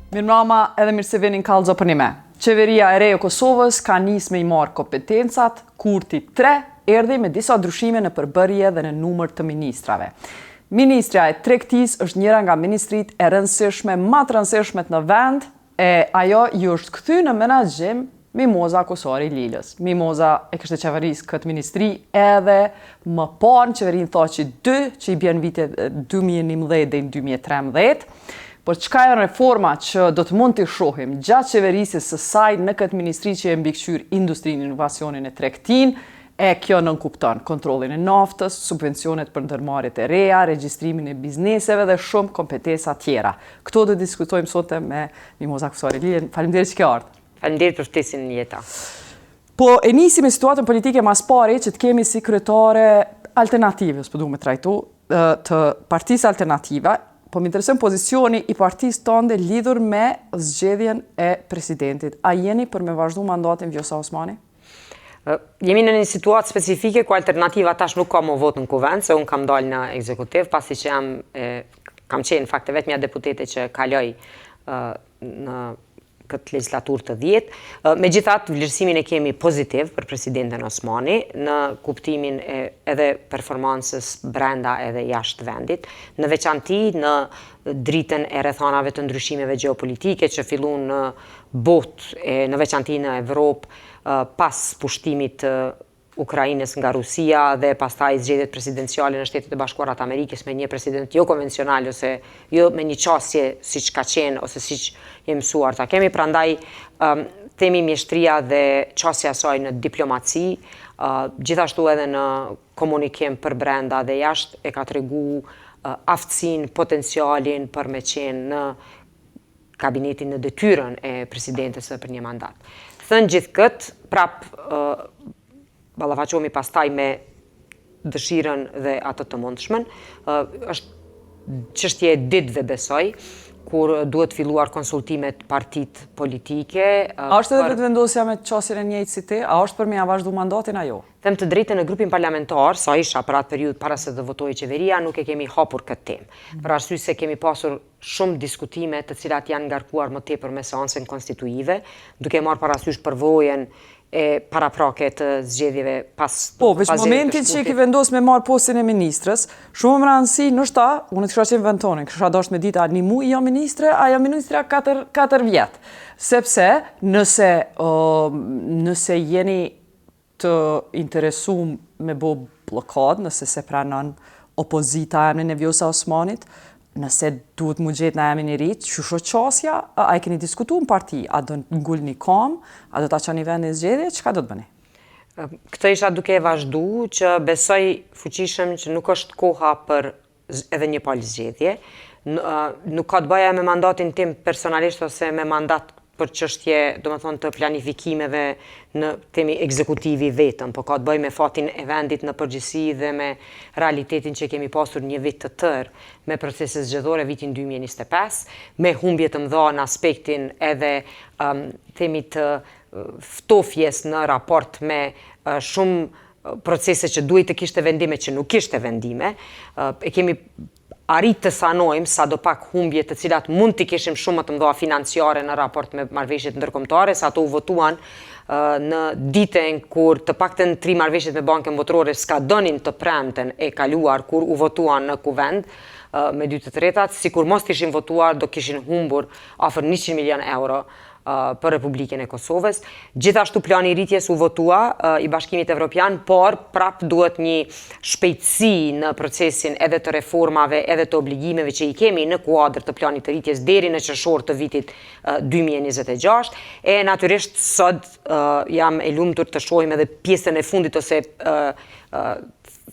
Mirëmbrëma edhe mirë se vini në kallëzo për një me. Qeveria e re e Kosovës ka nisë me i marrë kompetencat, Kurti 3 erdhi me disa ndryshime në përbërje dhe në numër të ministrave. Ministrja e Tregtisë është njëra nga ministrit e rëndësishme, më të rëndësishmet në vend, e ajo ju është kthy në menaxhim Mimoza Kosori Lilës. Mimoza e kishte qeverisë këtë ministri edhe më parë në qeverinë Thaçi 2, që i bjen vitet 2011 dhe 2013. Por çka janë reforma që do të mund të shohim gjatë qeverisjes së saj në këtë ministri që e mbikëqyr industrinë, inovacionin e tregtinë, e kjo nënkupton kontrollin e naftës, subvencionet për ndërmarrjet e reja, regjistrimin e bizneseve dhe shumë kompetenca tjera. Këto do diskutojmë sot me Mimoza Kosori Lilën. Faleminderit që ke ardhur. Faleminderit për ftesën në jeta. Po e nisim me situatën politike mas pari që të kemi si kryetare alternative, s'po duhet me trajtu, të Partisë Alternativa. Po më intereson pozicioni i partisë tënde lidhur me zgjedhjen e presidentit. A jeni për me vazhdu mandatin Vjosa Osmani? Jemi në një situatë specifike ku alternativa tash nuk ka më votë në kuvend, se unë kam dalë në ekzekutiv, pasi që kam qenë fakte vetëmja deputete që kaloj në këtë legislaturë të 10. Megjithatë, vlerësimin e kemi pozitiv për presidenten Osmani në kuptimin edhe performancës brenda edhe jashtë vendit, në veçanti në dritën e rrethanave të ndryshimeve gjeopolitike që fillun në botë, në veçanti në Evropë, pas pushtimit Ukrainës nga Rusia dhe pastaj zgjedhjet presidenciale në Shtetet e Bashkuara të Amerikës me një president jo konvencional ose jo me një qasje siç ka qenë ose siç jemi mësuar ta kemi, prandaj themi mjeshtria dhe qasja e saj në diplomaci, gjithashtu edhe në komunikim për brenda dhe jashtë e ka tregu aftësinë, potencialin për me qenë në kabinetin në detyrën e presidentes për një mandat. Thënë gjithë këtë, prap ballafaqohemi pastaj me dëshirën dhe atë të mundshmën. Është çështje e ditëve besoj, kur duhet filluar konsultimet partit politike. A është edhe vetëvendosja me qasjen e njëjtë si ti? A është për me ja vazhdu mandatin a jo? Them të drejtën në grupin parlamentar, sa isha për atë periudhë para se të votojë qeveria, nuk e kemi hapur këtë temë. Për arsye se kemi pasur shumë diskutime të cilat janë ngarkuar më tepër me seancën konstituive, duke marrë parasysh përvojën e paraprake të zgjedhjeve pas. Po, veç momentin që ki vendos me marrë postin e ministrës, shumë më rëndësi, nështë unë të kësha qenë vend tonin, kësha dosht me dita një muj jo ministre, a jo ministra 4 vjetë. Sepse nëse jeni të interesum me bo blokad, nëse se pranon opozita emrin e Vjosa Osmanit, nëse duhet mu gjetë në emrin e rit, qysho qasja, a e keni diskutu në parti, a do ngull një kam, a do ta qani vendin zgjedhje, çka do të bëni? Këtë isha duke e vazhdu që besoj fuqishëm që nuk është koha për edhe një palë zgjedhje, nuk ka të bëja me mandatin tim personalisht ose me mandat për çështje, domethënë të planifikimeve në temi ekzekutivi vetëm, po ka të bëjë me fatin e vendit në përgjithësi dhe me realitetin që kemi pasur një vit të tërë me procese zgjedhore vitin 2025, me humbje të mëdha në aspektin edhe temi të ftofjes në raport me shumë procese që duhet të kishte vendime që nuk kishte vendime, e kemi arrit të sanojmë sa do pak humbje të cilat mund të kishim shumë më të mëdha financiare në raport me marrëveshjet ndërkombëtare, sa ato u votuan në ditën kur të paktën 3 marrëveshjet me bankën botërore s'ka donin të premten e kaluar kur u votuan në kuvend me 2/3, sikur mos ishin votuar do kishin humbur afër 100 milion euro për Republikën e Kosovës. Gjithashtu plani i rritjes u votua i Bashkimit Evropian, por prap duhet një shpejtësi në procesin edhe të reformave, edhe të obligimeve që i kemi në kuadër të planit të rritjes deri në qershor të vitit 2026. E natyrisht sot jam e lumtur të shohim edhe pjesën e fundit ose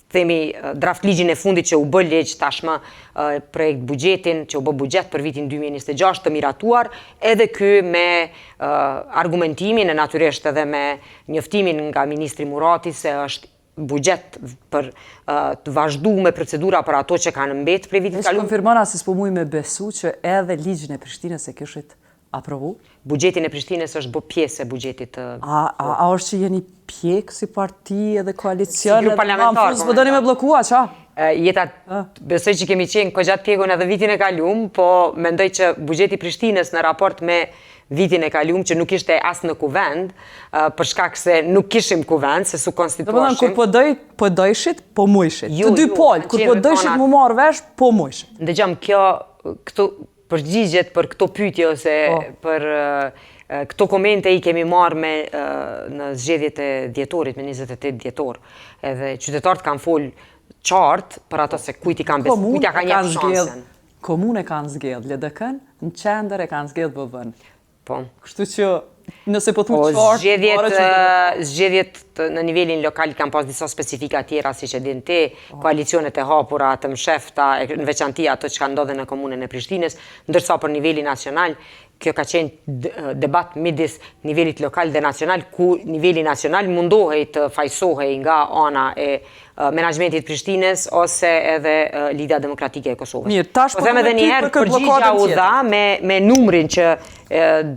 themi draft ligjin e fundit që u bë ligj tashmë projekt buxhetin që u bë buxhet për vitin 2026 të miratuar, edhe ky me argumentimin e natyrisht edhe me njoftimin nga ministri Murati se është buxhet për të vazhduar me procedura për ato që kanë mbetë për vitin kaluar. Konfirmona se s'po muj me besu që edhe ligjin e Prishtinës e kishit aprovu? Buxhetin e Prishtinës është bë pjesë e buxhetit të... A është që jeni pjekë si parti edhe koalicion? Si grup parlamentar. S'po doni me blokua, qa? Jeta, besoj që kemi qenë kogja të pjegun edhe vitin e kaluam, po mendoj që buxheti Prishtinës në raport me vitin e kaluam, që nuk ishte as në kuvend, për shkak se nuk kishim kuvend, se su konstituashim. Kur po dojshit, po mujshit. Të dy polë, kur po dojshit mu marrë vesh, po mujshit. Ndëgjam, këto përgjigjet për këto pyetje ose për këto komente i kemi marrë në zgjedhjet e dhjetorit, me 28 dhjetor. Edhe qytetarët kanë folë qartë për ato se kujt i kanë besuar, kujt ja kanë jepë shansen. Komune kanë zgjedh LDK-n, në qendër e kanë zgjedh BV-n. Po. Kështu që nëse po thu qartë... Zgjedhjet në nivelin lokal kanë pas disa specifika tjera, si që din ti, koalicionet e hapura, të mshefta, në veçanti ato që ka ndodhe në komunën e Prishtinës, ndërsa për nivelin nacional, kjo ka qenë debat midis nivelit lokal dhe nacional, ku niveli nacional mundohej të fajsohej nga ana e menaxhmentit Prishtinës ose edhe Lidia Demokratike e Kosovës. Mirë, tash po them edhe njëherë përgjigja u dha me numrin që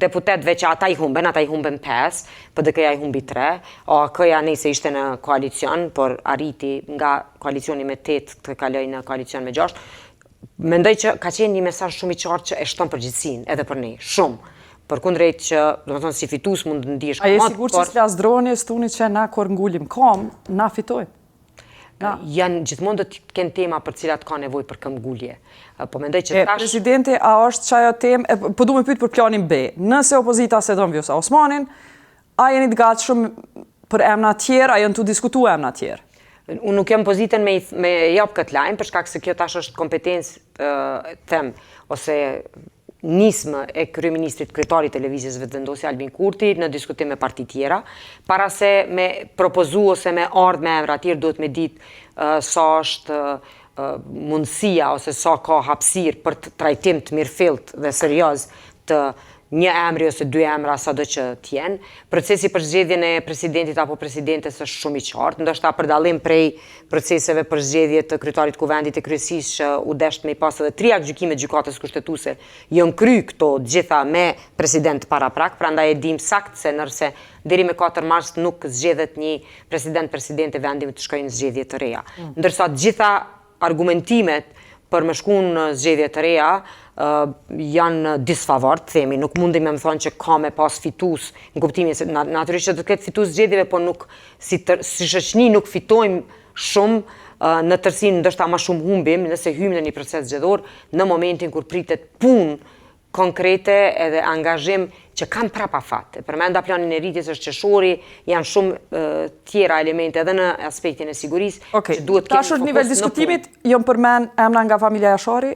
deputetëve që ata i humben 5, PDK-ja i humbi 3, AK-ja nëse ishte në koalicion, por arriti nga koalicioni me 8 të kaloj në koalicion me 6. Mendoj që ka qenë një mesazh shumë i qartë që e shton përgjegjësinë edhe për ne, shumë. Përkundrejt që, domethënë si fitues mund të ndihesh komod. A je sigurt që s'flas droni stuni që na kur ngulim kom, na fitojmë? Janë gjithmonë do të kenë tema për cilat ka nevojë për këmbgulje. Po mendoj që tash presidenti a është çajo temë, po du me pyet për planin B. Nëse opozita se don Vjosa Osmanin, a jeni të gatshëm për emra të tjerë, a janë tu diskutuar emra të tjerë? Unë nuk jam pozitën me jap këtë lajm, për shkak se kjo tash është kompetencë them ose nismë e kryeministrit kryetarit të lëvizjes vetëvendosje Albin Kurti në diskutim me parti tjera, para se me propozu ose me ardhë me emra tjerë duhet me ditë sa është mundësia ose sa ka hapësirë për trajtim të mirëfillt dhe serioz të një emri ose dy emra sado që t'jenë. Procesi për zgjedhjen e presidentit apo presidentes është shumë i qartë, ndoshta për dallim prej proceseve për zgjedhje të kryetarit kuvendit e kryesisë që u desht me i pas edhe 3 gjykime të gjykatës kushtetuese, janë kry këto gjitha me president paraprak, prandaj e dim sakt se nëse deri me 4 mars nuk zgjedhet një presidente vendimit të shkojnë në zgjedhje të reja. Ndërsa gjitha argumentimet për me shku në zgjedhje të reja janë disfavor, themi, nuk mundim me më thonë që ka me pas fitus, në kuptimin se natyrisht që do të ketë fitus zgjedhjeve, po nuk si shoqëni nuk fitojmë shumë në tërësinë, ndoshta më shumë humbim nëse hymë në një proces zgjedhor në momentin kur pritet punë konkrete edhe angazhim që kanë prapa fat. Përmenda planin e rritjes është qeshori, janë shumë tjera elemente edhe në aspektin e sigurisë që duhet kemi fokus në nivel diskutimit, jam përmend emra nga familja Jashari,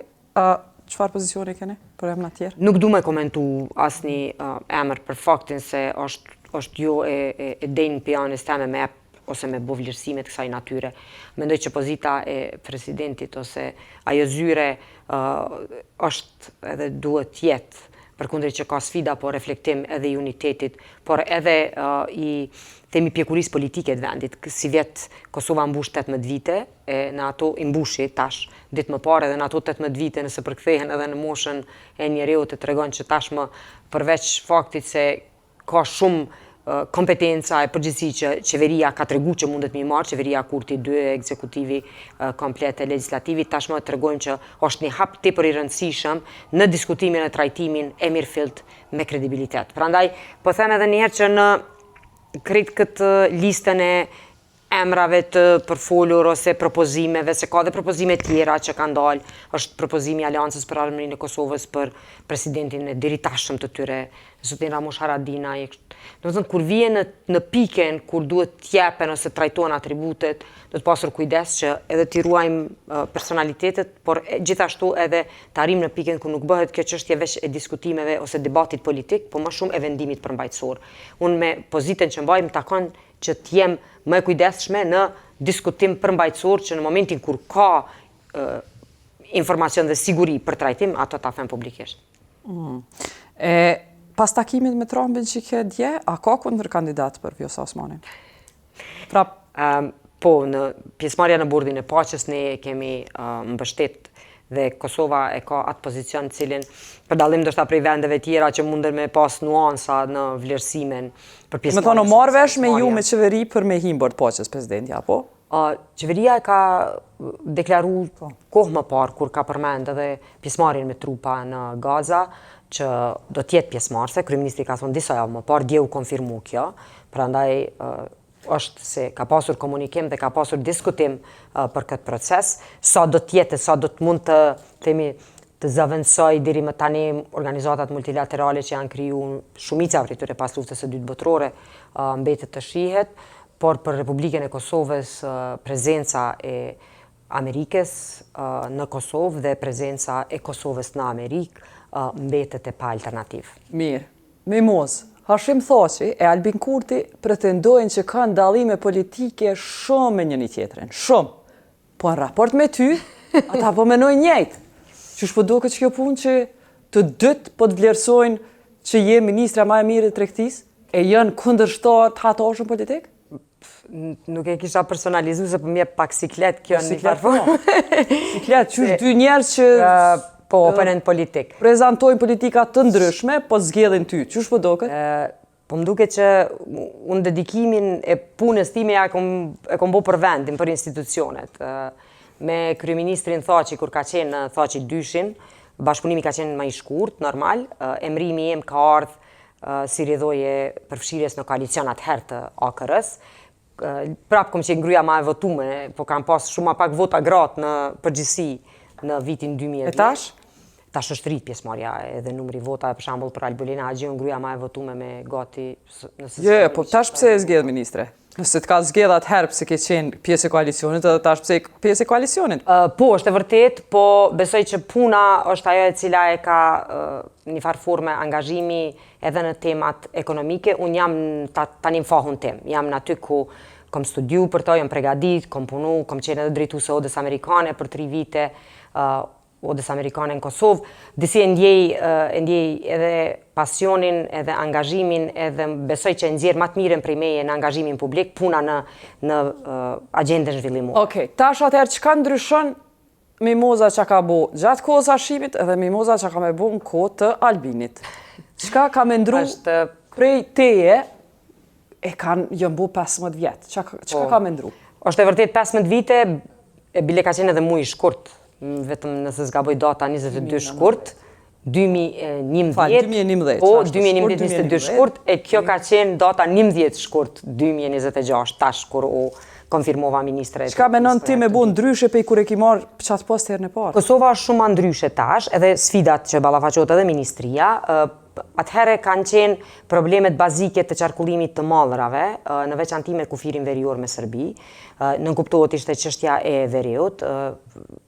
çfarë pozicioni keni për emra të tjerë? Nuk du me komentu asnjë emër për faktin se është jo e denjë pjanës teme me ose me bo vlerësimet kësaj natyre. Mendoj që pozita e presidentit ose ajo zyre është edhe duhet jetë, përkundër që ka sfida po reflektim edhe i unitetit, por edhe i temi pjekurisë politike të vendit. Si vjet Kosova mbush 18 vite, në ato i mbushi tash ditë më parë edhe në ato 18 vite nëse përkthehen edhe në moshën e njeriut të tregon që tashmë përveç faktit se ka shumë kompetenca e përgjithësi që qeveria ka tregu që mundet me i marrë, qeveria Kurti 2, ekzekutivi komplet e legislativi, tashmë tregojmë që është një hap tepër i rëndësishëm në diskutimin e trajtimin e mirëfillt me kredibilitet. Prandaj, po them edhe një herë që në krejt këtë listën e emrave të përfolur ose propozimeve, se ka dhe propozime tjera që kanë dalë, është propozimi Aleancës për Armërinë e Kosovës për presidentin e diritashëm të tyre, zotin Ramush Haradinaj. Domethënë kur vjen në piken kur duhet t'jepen ose trajtohen atributet, do të pasur kujdes që edhe t'i ruajmë personalitetet, por gjithashtu edhe të arrim në piken kur nuk bëhet kjo çështje veç e diskutimeve ose debatit politik, por më shumë e vendimit përmbajtësor. Unë me pozitën që mbaj më takon që t'jem më e kujdesshme në diskutim përmbajtësor që në momentin kur ka informacion dhe siguri për trajtim, ato ta them publikisht. Pas takimit me Trumpin që ke dje, a ka kundërkandidat për Vjosa Osmanin? Po, në pjesëmarrja në bordin e paqes ne kemi mbështet dhe Kosova e ka atë pozicion cilin për dallim ndoshta prej vendeve tjera që munden me pas nuansa në vlerësimin për pjesëmarrjen. Me thonë, marrë vesh me ju me qeveri për me him bord paqes presidenti, apo? Qeveria ka deklaru kohë më parë, kur ka përmend edhe pjesëmarrjen me trupa në Gaza, që do t'jetë pjesëmarrëse. Kryeministri ka thonë disa javë më parë, dje u konfirmu kjo, prandaj është se ka pasur komunikim dhe ka pasur diskutim për këtë proces. Sa do t'jetë, sa do t'mund të zavendësoj deri më tani organizatat multilaterale që janë kriju shumica prej tyre pas luftës së dytë botërore, mbetet të shihet, por për Republikën e Kosovës prezenca e Amerikës në Kosovë dhe prezenca e Kosovës në Amerikë mbetet e pa alternativë. Mirë. Mimoz, Hashim Thaçi e Albin Kurti pretendojnë që kanë dallime politike shumë me njëri tjetrin, shumë. Po në raport me ty, ata po menojnë njëjtë. Qysh po duket kjo punë që të dytë po të vlerësojnë që je ministra më e mirë e tregtisë e janë kundërshtar të hatoshëm politik? Nuk e kisha personalizu se po më jep pak siklet kjo në një Siklet, farë. Siklet, qysh dy njerëz që Po, oponent politik. prezantojnë politika të ndryshme, po zgjedhin ty. Qysh po duket? Po më duket që unë dedikimin e punës time e kom bo për vendin, për institucionet. Me kryeministrin Thaçi, kur ka qenë në Thaçi 2-shin, bashkëpunimi ka qenë më i shkurt, normal. Emrimi im ka ardhur si rrjedhoje përfshirjes në koalicion atëherë të AKR-s. Prapë kom qenë ngryja ma e votume, po kam pas shumë pak vota gratë në përgjithësi në vitin 2010. E tash? Tash është rrit pjesëmarrja edhe numri vota, për shembull për Albolina Haxhiu ngryja më e votuar me gati Po tash pse e zgjedh ministre? Nëse të ka zgjedh atëherë pse ke qenë pjesë e koalicionit, edhe tash pse pjesë e koalicionit? Po, është e vërtet, po besoj që puna është ajo e cila e ka një farë forme angazhimi edhe në temat ekonomike. Unë jam tani në fahun tim, jam në aty ku kom studiu për to, jam pregadit, kom punu, kom qenë edhe drejtuese Odës Amerikane për 3 vite, Odës Amerikane në Kosovë. Disi e ndjej edhe pasionin, edhe angazhimin, edhe besoj që nxjerr më të mirën prej meje në angazhimin publik, puna në agjendën zhvillimore. Okej, tash atëherë çka ndryshon Mimoza që ka bo gjatë kohës Hashimit edhe Mimoza që ka me bo në kohë të Albinit? Çka ka me ndru prej teje janë bo 15 vjetë? Çka ka me ndru? Është e vërtet 15 vite, e bile ka qenë edhe muj shkurt, vetëm nëse zgaboj data 22 shkurt, 2011, po 2011-22 shkurt, e kjo ka qenë data 11 shkurt 2026, tash kur u konfirmova ministre. Çka menon ti me bu ndryshe pe kur e ki marrë qatë post herën e parë? Kosova është shumë ndryshe tash, edhe sfidat që ballafaqohet edhe ministria. Atëherë kanë qenë problemet bazike të qarkullimit të mallrave, në veçanti me kufirin verior me Serbi. Nënkuptohet ishte çështja e veriut,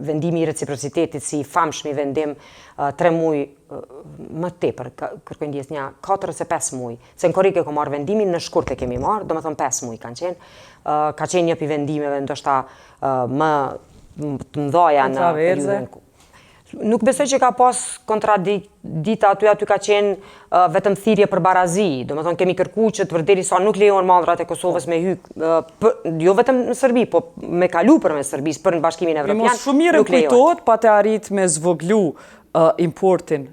vendimi i reciprocitetit si famshmi vendim 3 muaj më tepër, kërkoj ndjesnja 4 ose 5 muaj. Se në korrike kom marrë vendimin, në shkurt e kemi marrë, do me thonë 5 muaj kanë qenë. Ka qenë një pi vendimeve ndoshta më të mdhaja në periudhën. Nuk besoj që ka pas kontradikta aty ka qenë vetëm thirrje për barazi. Do me thonë kemi kërku që të derisa nuk lejon mallrat e Kosovës me hyk, jo vetëm në Serbi, po me kalu për me Serbisë, për në Bashkimin Evropian. Mos shumë mirë kujtohet pa të arrit me zvoglu importin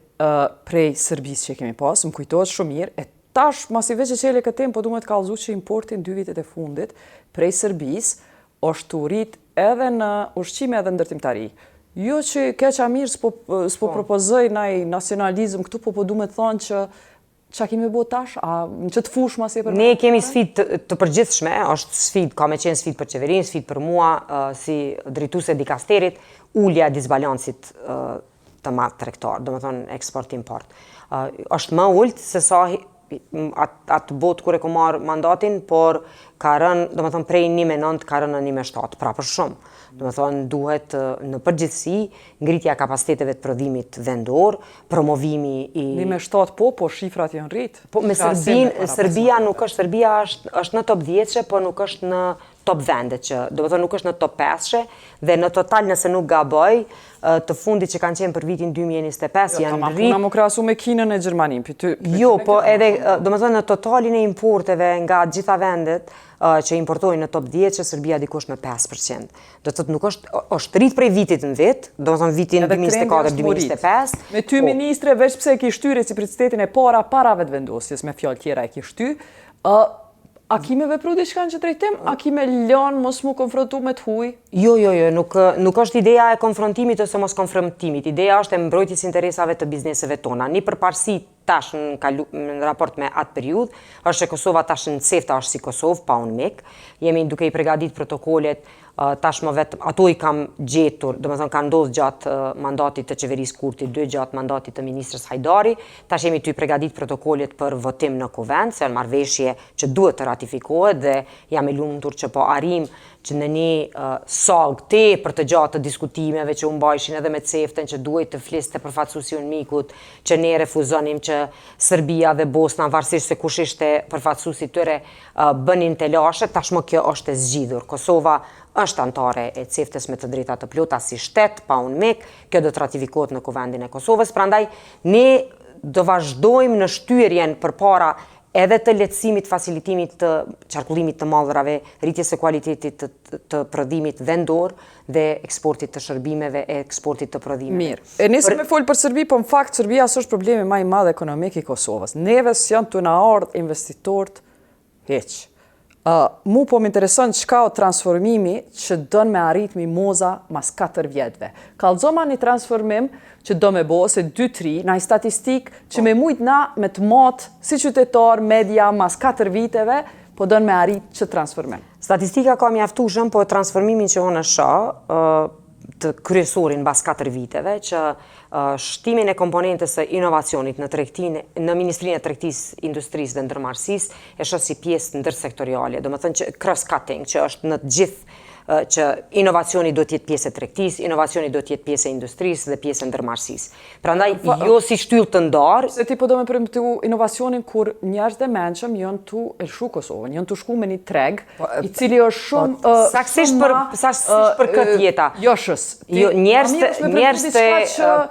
prej Serbisë që kemi pas, më kujtohet shumë mirë. E tash, masi veç e qele këtë tem, po du me të kallëzu që importin 2 vitet e fundit prej Serbisë është rrit edhe në ushqime edhe ndërtimtari. Jo që keqa mirë s'po propozoj naj nacionalizm këtu, po du me thonë që qa kemi bo tash, a në që të fush mas e për... Ne kemi sfid të përgjithshme, është sfid, ka me qenë sfid për qeverinë, sfid për mua, si drejtuese dikasterit, ulja disbalansit të madh tregtar, do me thonë eksport-import. Është më ullt se sa atë botë kur e ku marrë mandatin, por ka rënë, do me thonë prej 1.9 ka rënë në 1.7, pra për shumë. Do me thonë duhet në përgjithësi ngritja kapasiteteve të prodhimit vendor, promovimi i... 1.7 po shifrat janë rritë. Po me Serbia nuk është, Serbia është në top 10-she, po nuk është në top vendet që, do me thonë nuk është në top 5-she, dhe në total nëse nuk gaboj, të fundit që kanë qenë për vitin 2025 janë rritë... Puna më krahasu me Kinën e Gjermanin. Jo, po edhe, do me thonë në totalin e importeve nga gjitha vendet, që importojnë në top 10 që Serbia dikush në 5%. Do të thotë nuk është rrit prej vitit në vit, do të thonë vitin 2024-2025. Me ty ministre, veç pse e ki shty reciprocitetin e para vetë vendosjes, me fjalë tjera e ki shty, A ki me vepru diçka në që drejtim? A ki me lënë mos mu konfrontu me të huj? Jo, nuk është ideja e konfrontimit ose mos konfrontimit. Ideja është e mbrojtjes interesave të bizneseve tona. Një përparësi tash në raport me atë periudhë, është që Kosova tash në cefta është si Kosovë, pa unë mik. Jemi duke i përgatitur protokollet, tashmë vetëm ato i kam gjetur, domethënë ka ndodhur gjatë mandatit të qeverisë Kurti 2, gjatë mandatit të ministrës Hajdari. Tash jemi ty përgatitur protokollet për votim në kuvend, se janë marrëveshje që duhet të ratifikohet dhe jam i lumtur që po arrim që në një sallë tepër të gjatë të diskutimeve që u mbajshin edhe me ceftën që duhet të fliste përfaqësuesi unë mikut, që ne refuzonim që Serbia dhe Bosna, varësisht se kush ishte përfaqësuesi tyre, bënin telashe, tashmë kjo është e zgjidhur. Kosova është antare e ceftës me të drejta të plota si shtet, pa unë mik, kjo do të ratifikohet në kuvendin e Kosovës, prandaj ne do vazhdojmë në shtyrjen përpara edhe të lehtësimit, facilitimit të qarkullimit të mallrave, rritjes së cilësisë të prodhimit vendor dhe eksportit të shërbimeve e eksportit të prodhimeve. Mirë. E nisëm me folë për Serbi, po në fakt Serbia është problemi më i madh ekonomik i Kosovës. Neve s'janë të na ardh investitorët hiç. Mu po më intereson çka o transformimi që dën me arrit mimoza mas 4 vjetëve. Kallëzoma një transformim që do me bo se 2-3, na i statistik që me mujt na me të mot si qytetar, media, mas 4 viteve, po dën me arrit që transformim. Statistika ka mjaftueshëm, po transformimin që unë shoh të kryesorin mbas 4 viteve, që shtimin e komponentës së inovacionit në Ministrinë e Tregtisë, Industrisë dhe Ndërmarrësisë e shoh si pjesë ndërsektoriale, domethënë që cross-cutting, që është në të gjithë që inovacioni do të jetë pjesë e tregtisë, inovacioni do të jetë pjesë e industrisë dhe pjesë e ndërmarrësisë. Prandaj jo si shtyllë të ndarë. Se ti po do me përmëtu inovacionin kur njerëz dhe mençëm janë tu elshu Kosovën, janë tu shku me një treg, i cili është shumë saksisht për këtë jeta. Jo shës. Njerëz të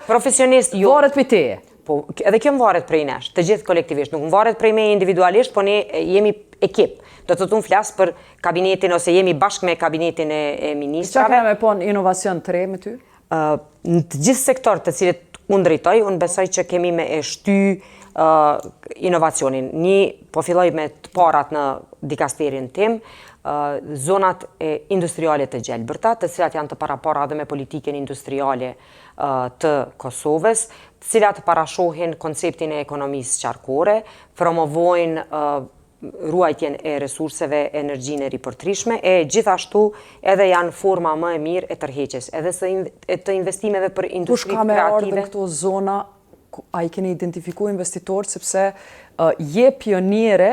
profesionistë jo. Varet për teje. Po, edhe kjo më varet prej nesh, të gjithë kolektivisht, nuk më varet prej me individualisht, po ne jemi ekip. Do të unë flasë për kabinetin, ose jemi bashkë me kabinetin e ministrave. Qa kena me pon inovacion 3 me ty? Në të gjithë sektor të cilët unë drejtoj, unë besoj që kemi me e shty inovacionin. Po filloj me të parat në dikasterin tim, zonat industriale të gjelbërta, të cilat janë të parapara dhe me politiken industriale të Kosovës, të cilat parashohin konceptin e ekonomisë qarkore, promovojnë ruajtjen e resurseve, energjinë e ripërtrishme, e gjithashtu edhe janë forma më e mirë e tërheqjes, edhe të investimeve për industri kreative. Kush ka me ardhur në këto zona, a i keni identifiku investitorë, sepse je pioniere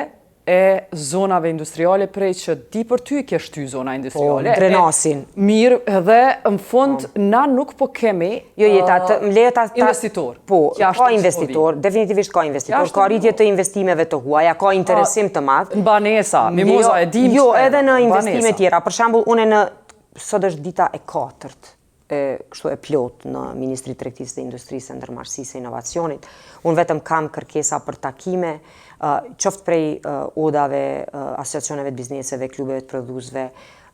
e zonave industriale prej që di për ty ke shty zona industriale. Po, drenasin. Mirë, edhe në fund na nuk po kemi investitor. Po, ka investitor, definitivisht ka investitor, ka rritje të investimeve të huaja, ka interesim të madh. Në banesa, mimoza e dim. Jo, edhe në investime tjera. Për shembull, unë sot është dita e 4. Kështu e plot në Ministri të Tregtisë dhe Industrisë, Ndërmarrësisë e Inovacionit. Unë vetëm kam kërkesa për takime, qoftë prej odave, asociacioneve të bizneseve, klubeve të prodhuesve.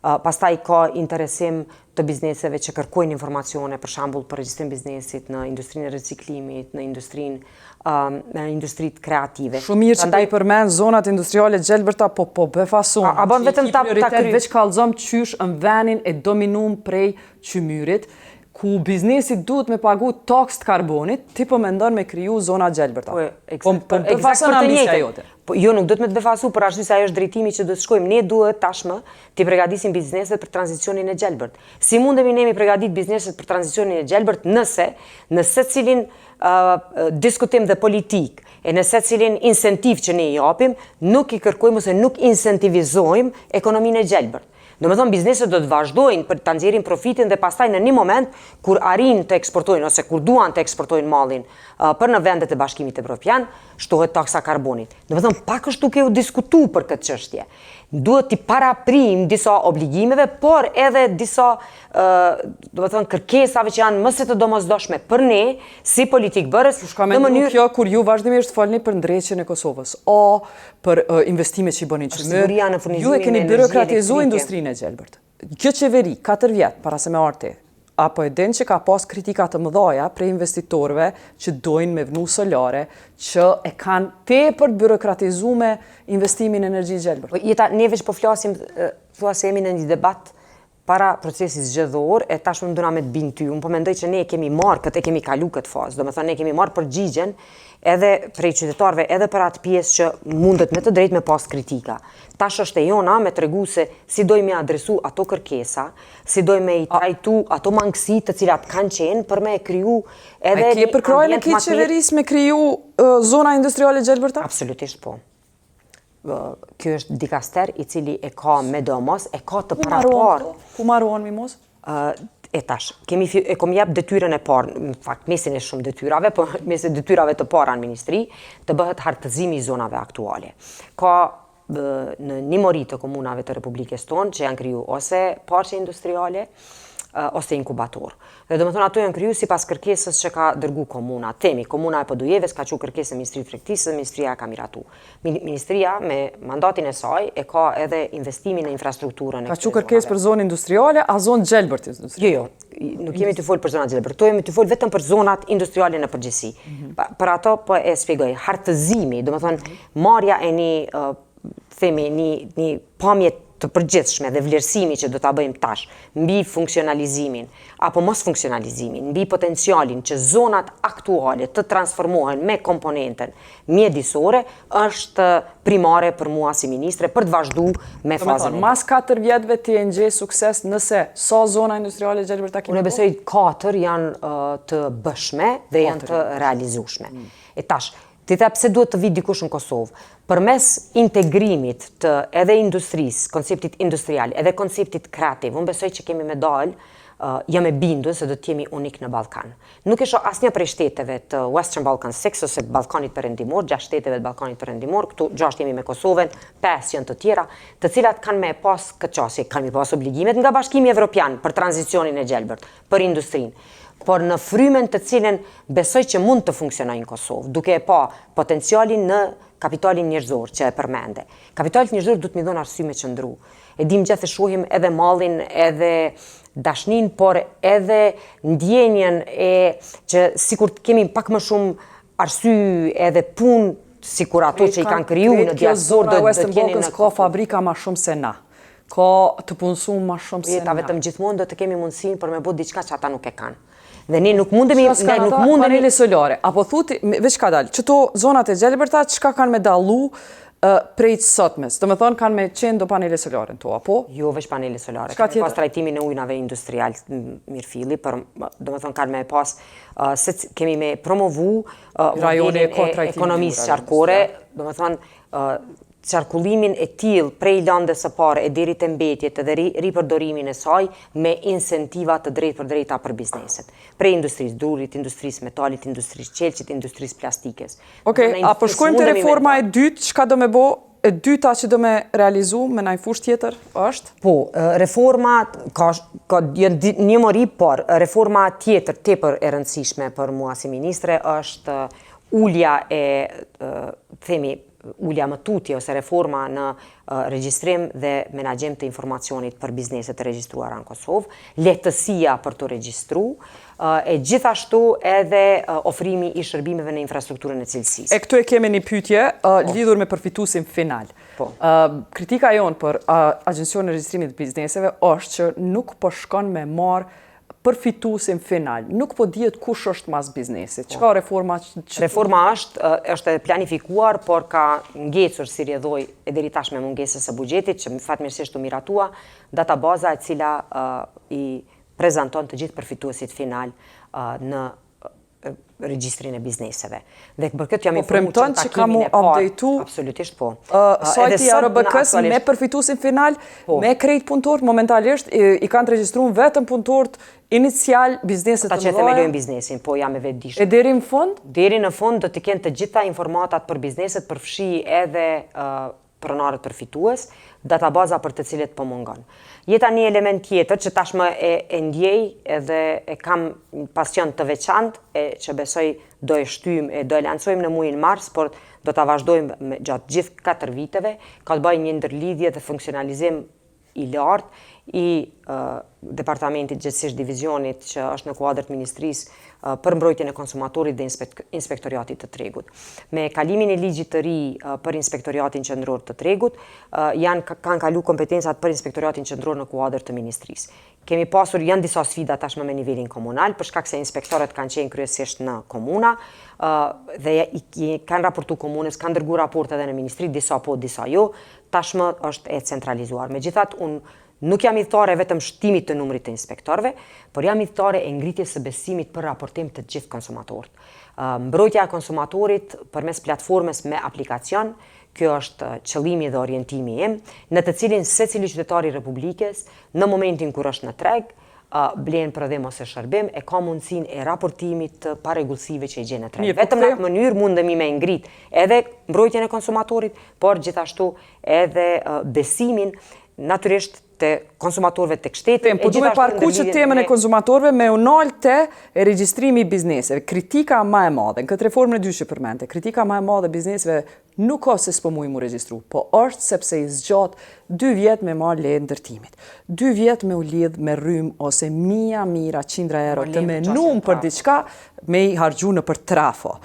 Pastaj ka interesim të bizneseve që kërkojnë informacione, për shembull për regjistrim biznesit në industrinë e riciklimit, në industritë kreative. Shumë mirë që i përmend zonat industriale gjelbërta, po befason. A bën vetëm ta veç kallëzom qysh në venin e dominum prej qymyrit, ku biznesit duhet me pagu taks të karbonit, ti po mendon me kriju zona gjelbërta. Po befason ambisja jote. Jo, nuk duhet me të befasu, për arsye se ajo është drejtimi që duhet shkojmë. Ne duhet tashmë të përgatisim bizneset për tranzicionin e gjelbërt. Si mundemi ne mi përgatit bizneset për tranzicionin e gjelbërt nëse në secilin diskutim dhe politik e në secilin incentiv që ne i japim, nuk i kërkojmë ose nuk incentivizojmë ekonominë e gjelbërt. Do me thonë, bizneset do të vazhdojnë për të nxjerrin profitin dhe pastaj në një moment kur arrin të eksportojnë ose kur duan të eksportojnë mallin për në vendet e Bashkimit Evropian, shtohet taksa karbonit. Do me thonë, pak është duke u diskutu për këtë çështje. Duhet t'i paraprim disa obligimeve, por edhe disa do me thonë, kërkesave që janë më se të domosdoshme për ne, si politik bërës. Shka me nuk kjo kur ju vazhdimisht falni për ndreqjen e Kosovës, për investime që i bënin qëmër, ju e keni byrokratizu industrinë e gjelbërt. Kjo qeveri, 4 vjetë, para se me arte, apo e din që ka pas kritika të mëdha prej investitorëve që dojnë me vnu solare, që e kanë tepër byrokratizuar investimin në energji gjelbër. Jeta, ne veç po flasim, thua se jemi në një debat para procesit zgjedhor, e tashmë më duna me të binë ty. Unë po mendoj që ne e kemi marrë këtë, e kemi kalu këtë fazë. Do me thënë, ne kemi marrë përgjigjen edhe prej qytetarëve, edhe për atë pjesë që mundet me të drejtë me pas kritika. Tash është e jona me tregu se si dojmë i adresu ato kërkesa, si dojmë i trajtu ato mangësi të cilat kanë qenë për me e kriju edhe A ke përkrojën e këtë qeverisë me kriju zona industriale gjelbërta? Absolutisht po. Kjo është dikaster i cili e ka me domos, e ka të parapar. Ku marruan mi mos? E tash, e kom jep detyrën e parë, në fakt mesin e shumë detyrave, po mesin detyrave të para në ministri, të bëhet hartëzimi i zonave aktuale. Ka në një mori të komunave të Republikës tonë që janë kriju ose parqe industriale, ose inkubator. Dhe do më thonë ato janë kriju si pas kërkesës që ka dërgu komuna. Temi, komuna e Podujeves ka që kërkesë e Ministri Tregtisë dhe Ministria ka miratu. Ministria me mandatin e saj e ka edhe investimin e infrastrukturën. Ka që kërkesë për zonë industriale, a zonë gjelbërt industriale? Jo, nuk jemi të folë për zonat gjelbërt, to jemi të folë vetëm për zonat industriale në përgjithësi. Për ato po e spjegoj, hartëzimi, do më thonë marja e një pamje të përgjithshme dhe vlerësimi që do ta bëjmë tash mbi funksionalizimin apo mos funksionalizimin, mbi potencialin që zonat aktuale të transformohen me komponenten mjedisore është primare për mua si ministre për të vazhdu me fazën. Mas 4 vjetëve ti e ngjej sukses nëse sa zona industriale gjelbërta kemi. Unë besoj 4 janë të bëshme dhe janë të realizueshme. E tash, ti the pse duhet të vi dikush në Kosovë, përmes integrimit të edhe industrisë, konceptit industrial, edhe konceptit kreativ, unë besoj që kemi me dalë, jam e bindur se do të jemi unik në Ballkan. Nuk e shoh asnjë prej shteteve të Western Balkan 6 ose Ballkanit Perëndimor, 6 shteteve të Ballkanit Perëndimor, këtu 6 jemi me Kosovën, 5 janë të tjera, të cilat kanë me pas këtë çështje, kanë me pas obligimet nga Bashkimi Evropian për tranzicionin e gjelbërt, për industrinë. Por në frymen të cilën besoj që mund të funksionojë në Kosovë, duke e pa potencialin në kapitalin njerëzor që e përmende. Kapitalit njerëzor duhet mi dhënë arsye me qëndru. E dim gjithë shohim edhe mallin, edhe dashnin, por edhe ndjenjen e që sikur kemi pak më shumë arsye edhe punë sikur ato që i kanë kriju në diasporë do të jeni në ka fabrika më shumë se na. Ka të punësuar më shumë se na. Ta vetëm gjithmonë do të kemi mundësinë për me bë diçka që ata nuk e kanë. Dhe ne nuk mundemi panele solare, apo thuti, veç ka dalë, qëto zonat e gjelbërta, qka kanë me dallu prej të sotmes? Do me thonë kanë me qenë do panele solare në to, apo? Jo, veç panele solare. Kanë pas trajtimin e ujnave industrial mirëfilli, do me thonë kanë me pas, se kemi me promovu modelin e ekonomisë qarkore, do me thonë qarkullimin e tillë prej landës së parë e deri te mbetjet edhe ripërdorimin e saj me incentiva të drejtë për drejta për bizneset. Prej industrisë drurit, industrisë metalit, industrisë qelçit, industrisë plastikës. Okej, a po shkojmë te reforma e dytë, çka do me bë? E dyta që do me realizu me ndaj fushë tjetër është? Po, reforma ka një mori, por reforma tjetër tepër e rëndësishme për mua si ministre është ulja e ulja më tutje ose reforma në regjistrim dhe menaxhim të informacionit për bizneset të regjistruara në Kosovë, lehtësia për të regjistru, e gjithashtu edhe ofrimi i shërbimeve në infrastrukturën e cilësisë. E këtu e kemi një pyetje lidhur me përfituesin final. Kritika jonë për Agjencion e Regjistrimit të Bizneseve është që nuk po shkon me marrë përfituesin final. Nuk po dihet kush është mas biznesit. Çka reforma? Reforma është planifikuar, por ka ngecur si rrjedhoj e deri tash me mungesës së buxhetit, që fatmirësisht u miratua databaza e cila i prezanton të gjithë përfituesit final në regjistrin e bizneseve. Dhe për këtë jam informuar që ka mu updateu absolutisht po. Sajti ARBK-s me përfituesin final, me krejt punëtorët momentalisht i kanë të regjistruar vetëm punëtorët inicial bizneset të mëdha. Ata që themelojnë biznesin, po jam e vetëdijshme. E deri në fund? Deri në fund do të kenë të gjitha informatat për bizneset, përfshi edhe pronarët përfitues, databaza për të cilët po mungon. Jeta një element tjetër që tashmë e ndjej edhe e kam pasion të veçantë që besoj do e shtyjmë e do e lancojmë në muajin mars, por do ta vazhdojmë gjatë gjithë 4 viteve, ka të bëjë një ndërlidhje dhe funksionalizim i lartë i departamentit gjithësisht divizionit që është në kuadër të ministrisë për mbrojtjen e konsumatorit dhe inspektoriatit të tregut. Me kalimin e ligjit të ri për inspektoriatin qendror të tregut, kanë kalu kompetencat për inspektoriatin qendror në kuadër të ministrisë. Kemi pasur, janë disa sfida tashmë me nivelin komunal, për shkak se inspektorët kanë qenë kryesisht në komuna dhe kanë raportu komunës, kanë dërgu raporte edhe në ministri, disa po, disa jo, tashmë është e centralizuar. Megjithatë, unë nuk jam idhtare vetëm shtimit të numrit të inspektorëve, por jam idhtare e ngritjes së besimit për raportim të gjithë konsumatorët. Mbrojtja e konsumatorit përmes platformës me aplikacion, kjo është qëllimi dhe orientimi im, në të cilin secili qytetari i Republikës, në momentin kur është në treg, blen prodhim ose shërbim, e ka mundësinë e raportimit të parregullsive që i gjen në treg. Vetëm në atë mënyrë mundemi me ngrit edhe mbrojtjen e konsumatorit, por gjithashtu edhe besimin natyrisht të konsumatorëve tek shteti. Po duhet parkuqë temën e konsumatorëve me unal të regjistrimi i bizneseve. Kritika më e madhe, në këtë reformën e dyshë përmendte, kritika më e madhe e bizneseve nuk ka se s'po mujë mu regjistru, po është sepse i zgjat 2 vjet me marrë leje ndërtimit. 2 vjet me u lidh me rrym ose mira qindra euro të menum për diçka me i harxhu në për trafo.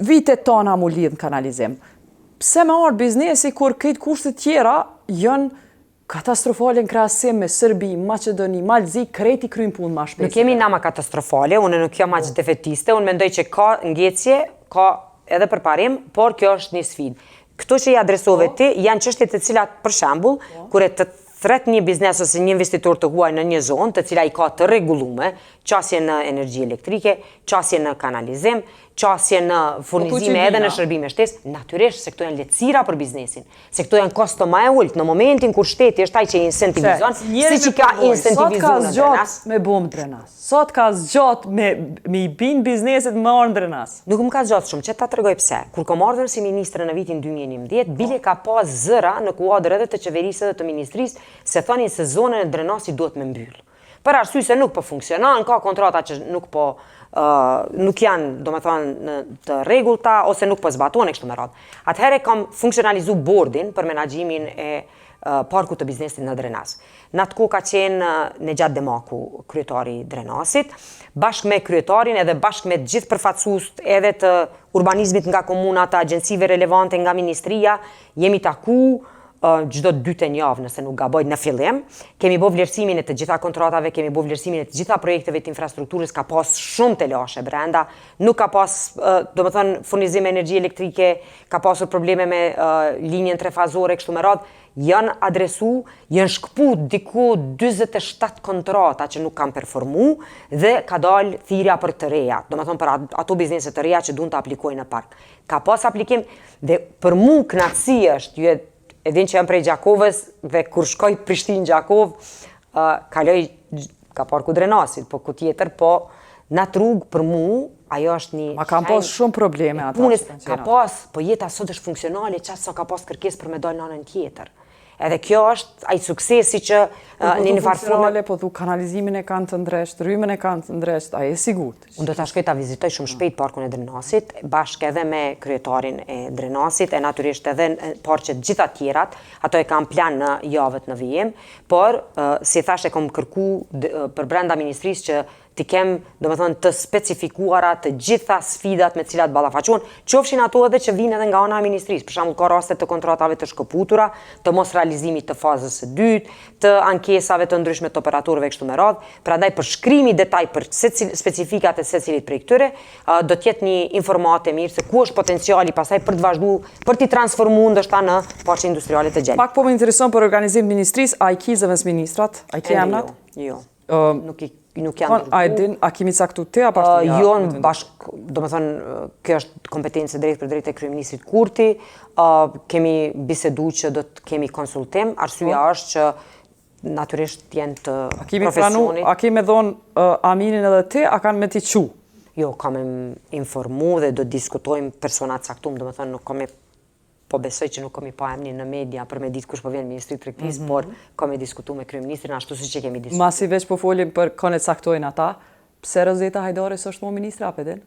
Vitet tona mu lidh në kanalizim. Pse me ardë biznesi kur këtë kushtet tjera janë katastrofale në krahasim me Serbi, Maqedoni, Malzi, kreti kryjnë punë ma shpesë. Nuk jemi nama katastrofale, unë nuk jam aq defetiste, unë mendoj që ka ngjecje, ka edhe përparim, por kjo është një sfidë. Këto që i adresove ti janë çështje të cilat, për shembull, kur e të thret një biznes ose një investitor të huaj në një zonë, të cila i ka të rregulluar, qasje në energji elektrike, qasje në kanalizim, qasje në furnizime edhe në shërbime shtesë, natyrisht se këto janë lehtësira për biznesin, se këto janë kosto më e ulët në momentin kur shteti është ai që incentivizon, siç i ka incentivizuar në drenas. Me bom drenas. Sot ka zgjat me i bin bizneset më ardhë drenas. Nuk më ka zgjat shumë, që ta tregoj pse. Kur kom ardhur si ministre në vitin 2011, bile ka pas zëra në kuadër edhe të qeverisë edhe të ministrisë se thonin se zonën e drenasit duhet me mbyll. Për arsye se nuk po funksionon, ka kontrata që nuk janë, domethënë, të rregullta ose nuk po zbatohen kështu me radhë. Atëherë kam funksionalizuar bordin për menaxhimin e parkut të biznesit në Drenas. Në atë kohë ka qenë Nejat Demaku, kryetari i Drenasit, bashkë me kryetarin edhe bashkë me gjithë përfaqësuest edhe të urbanizmit nga komuna, të agjencive relevante nga ministria, jemi taku çdo 2 javë, nëse nuk gaboj, në fillim. Kemi bërë vlerësimin e të gjitha kontratave, kemi bërë vlerësimin e të gjitha projekteve të infrastrukturës, ka pas shumë të lashe brenda, nuk ka pas, domethënë, furnizim energji elektrike, ka pasur probleme me linjen trefazore kështu me radhë, janë adresu, janë shkëpu diku 47 kontrata që nuk kanë performu dhe ka dalë thirrja për të reja, domethënë për ato biznese të reja që duan të aplikojnë në park. Ka pas aplikim dhe për mu kënaqësi është, e din që jam prej Gjakovës dhe kur shkoj Prishtinë Gjakov, kaloj ka parku Drenasit, po ku tjetër, po në rrugë për mu, ajo është një... Ma kam pas shumë probleme ata. Ka pas, po jeta sot është funksionale, qatë sa ka pas kërkes për me dalë në anën tjetër. Edhe kjo është ai suksesi që në një farë po thu kanalizimin e kanë të ndresht, rrymën e kanë të ndresht, ai e sigurt. Unë do ta shkoj ta vizitoj shumë shpejt parkun e Drenasit, bashkë edhe me kryetarin e Drenasit, e natyrisht edhe parqet gjitha tjerat, ato e kam plan në javët në vijim, por si thash e kam kërku për brenda ministrisë që t'i kem, domethënë, të specifikuara të gjitha sfidat me cilat ballafaqohen, qofshin ato edhe që vinë edhe nga ana e ministrisë. Për shembull, ka raste të kontratave të shkëputura, të mos realizimit të fazës së dytë, të ankesave të ndryshme të operatorëve kështu me radhë. Prandaj përshkrimi detaj për specifikat e secilit prej këtyre do të jetë një informatë e mirë se ku është potenciali pastaj për të vazhduar, për t'i transformuar ndoshta në parqe industriale të gjallë. Pak po më intereson për organizim ministrisë, a i ki zëvendës ministrat, a i ki emnat? Jo. Nuk janë a kemi caktu te apo jo, bashk, domethënë, kjo është kompetencë drejt për drejt e kryeministrit Kurti, kemi bisedu që do të kemi konsultim, arsyeja është që natyrisht janë të profesionit. A kemi dhonë aminin edhe te, a kanë me ti qu? Jo, kam informu dhe do diskutojmë personat caktum, domethënë nuk kam po besoj që nuk kemi pa emnin në media për me ditë kush po vjen ministri i tregtisë, por kemi diskutuar me kryeministrin ashtu siç e kemi diskutuar. Masi veç po folim për konë caktojnë ata, pse Rozeta Hajdari s'është më ministre apo den?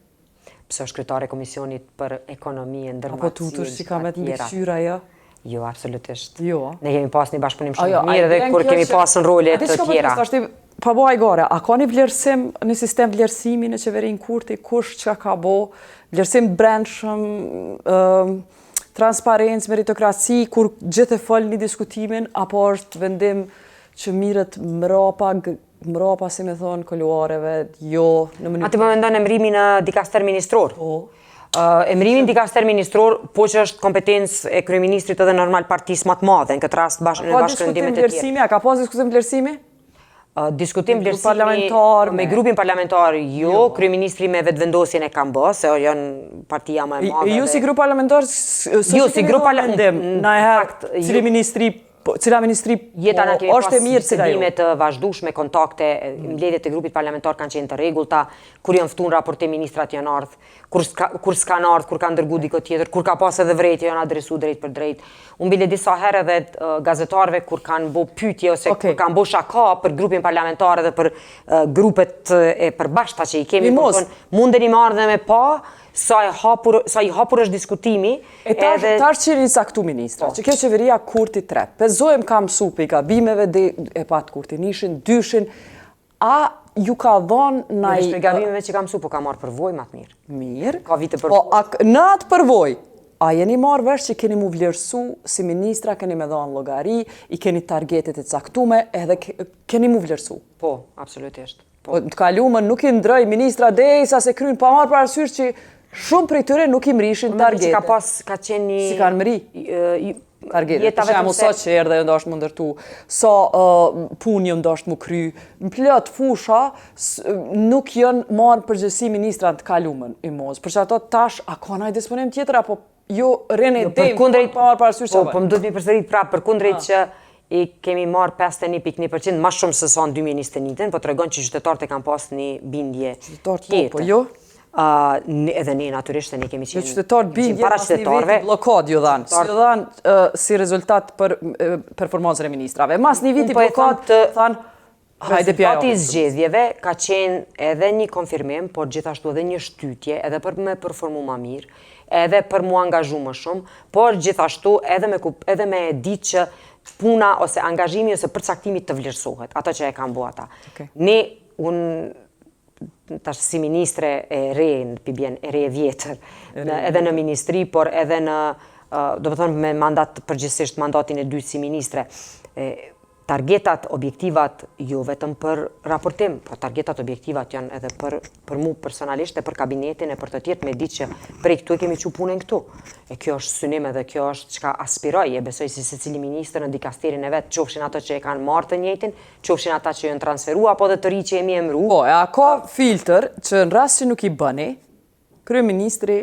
Pse është kryetare e komisionit për ekonomi e ndërmarrësi. Apo tutur si ka me të mbikëqyr ajo? Jo, absolutisht. Jo. Ne kemi pas një bashkëpunim shumë të mirë dhe kur kemi pasur role të tjera. Pa bo ajgore, a ka një vlerësim, një sistem vlerësimi në qeverinë Kurti, kush që ka bo, vlerësim brendshëm, transparencë, meritokraci, kur gjithë e fol një diskutimin, apo është vendim që mirët mrapa, si me thonë, koluareve, jo në mënyrë... Ati po mendon emrimin në dikaster ministror? Po. Emrimin dikaster ministror, po që është kompetencë e kryeministrit edhe normal partisë më të madhe, në këtë rast në bashkërendimet e tjera. A ka pas diskutim vlerësimi? Diskutim vlerësimi me grupin parlamentar, jo, kryeministri me vetëvendosjen e kam bë, se janë partia më e madhe. Ju si grup parlamentar, jo, si grup parlamentar, na e herë, cila ministri jeta na kemi është e mirë cila jo. Sedime të vazhdueshme, kontakte, mbledhjet e grupit parlamentar kanë qenë të rregullta, kur janë ftuar raporte ministrat janë ardhur, kur s'kan ardhur, kur kanë dërguar dikë tjetër, kur ka pas edhe vrejtje janë adresuar drejt për drejt. Unë bile disa herë edhe gazetarëve kur kanë bë pyetje ose kur kanë bë shaka për grupin parlamentar edhe për grupet e përbashkëta që i kemi, mundeni me ardhe me pa sa i hapur është diskutimi. E tash që rinsa këtu ministra, që kjo qeveria Kurti 3, pezojmë kam supi i gabimeve dhe e pat Kurti nishin, dyshin, a ju ka dhonë na i... Në gabimeve që kam supi, po ka marrë përvoj ma të mirë. Mirë. Ka vite përvoj. Po, në atë përvoj, a jeni marrë vesh që keni mu vlerësu si ministra, keni me dhonë logari, i keni targetet e caktume, edhe keni mu vlerësu? Po, absolutisht. Të kalumën nuk i ndroj ministra dhe sa se krynë pa marrë për arsysh që shumë prej tyre nuk i mrishin targetet. Ka qenë një... Si kanë mri targetet. Për shemë sot që erdhe jo ndashtë më ndërtu, sa punë jo ndashtë më kry, në plët fusha nuk jënë marrë përgjësi ministra të kalumën i mos. Për që ato tash, a ka naj disponim tjetër, apo jo rene dhe pa marrë për arsysh që po më do të mi përsërit prapë, për kundrejt që i kemi marrë 51.1%, ma shumë se sa në 2021, po të regon që qytetarët e kam pas një bindje tjetër. Po jo? Edhe ne natyrisht e ne kemi qenë qytetarët bindje pas një veti blokad ju dhanë. Si ju dhanë si rezultat për performancën e ministrave. Mas një viti blokad thanë hajde pja jo. Rezultati i zgjedhjeve ka qenë edhe një konfirmim, por gjithashtu edhe një shtytje, edhe për me performu ma mirë, edhe për mu angazhu më shumë, por gjithashtu edhe me ditë që puna ose angazhimi ose përcaktimi të vlerësohet, ato që e kam bo ata. Ne, tash si ministre e re, e re vjetër, edhe në ministri, por edhe në, do të thonë me mandat, përgjithsisht mandatin e dytë si ministre, targetat, objektivat, jo vetëm për raportim, po targetat, objektivat janë edhe për mu personalisht e për kabinetin e për të tjetë me ditë që prej këtu e kemi që punën këtu. E kjo është synim edhe kjo është që ka aspiroj, e besoj si se cili minister në dikasterin e vetë, qofshin ato që e kanë marrë të njëjtin, qofshin ata që jënë transferu, apo dhe të ri që jemi emru. Po, e a ka filter që në rast që nuk i bëni, kryeministri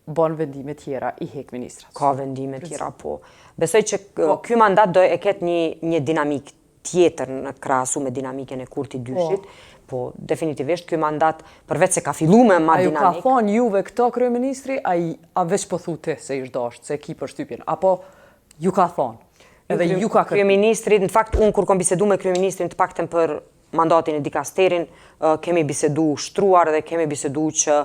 bën vendime tjera, i hek ministrat. Ka vendime tjera, po. Besoj që ky mandat do e ketë një dinamik tjetër në krahasu me dinamikën e Kurti dyshit, po definitivisht ky mandat, përveç se ka fillu me ma dinamik... A ju ka thonë juve këto kryeministri, a veç po thute se ish dasht, se ki për shtypjen, apo ju ka thonë? Edhe ju ka kërë... Kryeministrit, në fakt, unë kur kom bisedu me kryeministrin të pakten për mandatin e dikasterin, kemi bisedu shtruar dhe kemi bisedu që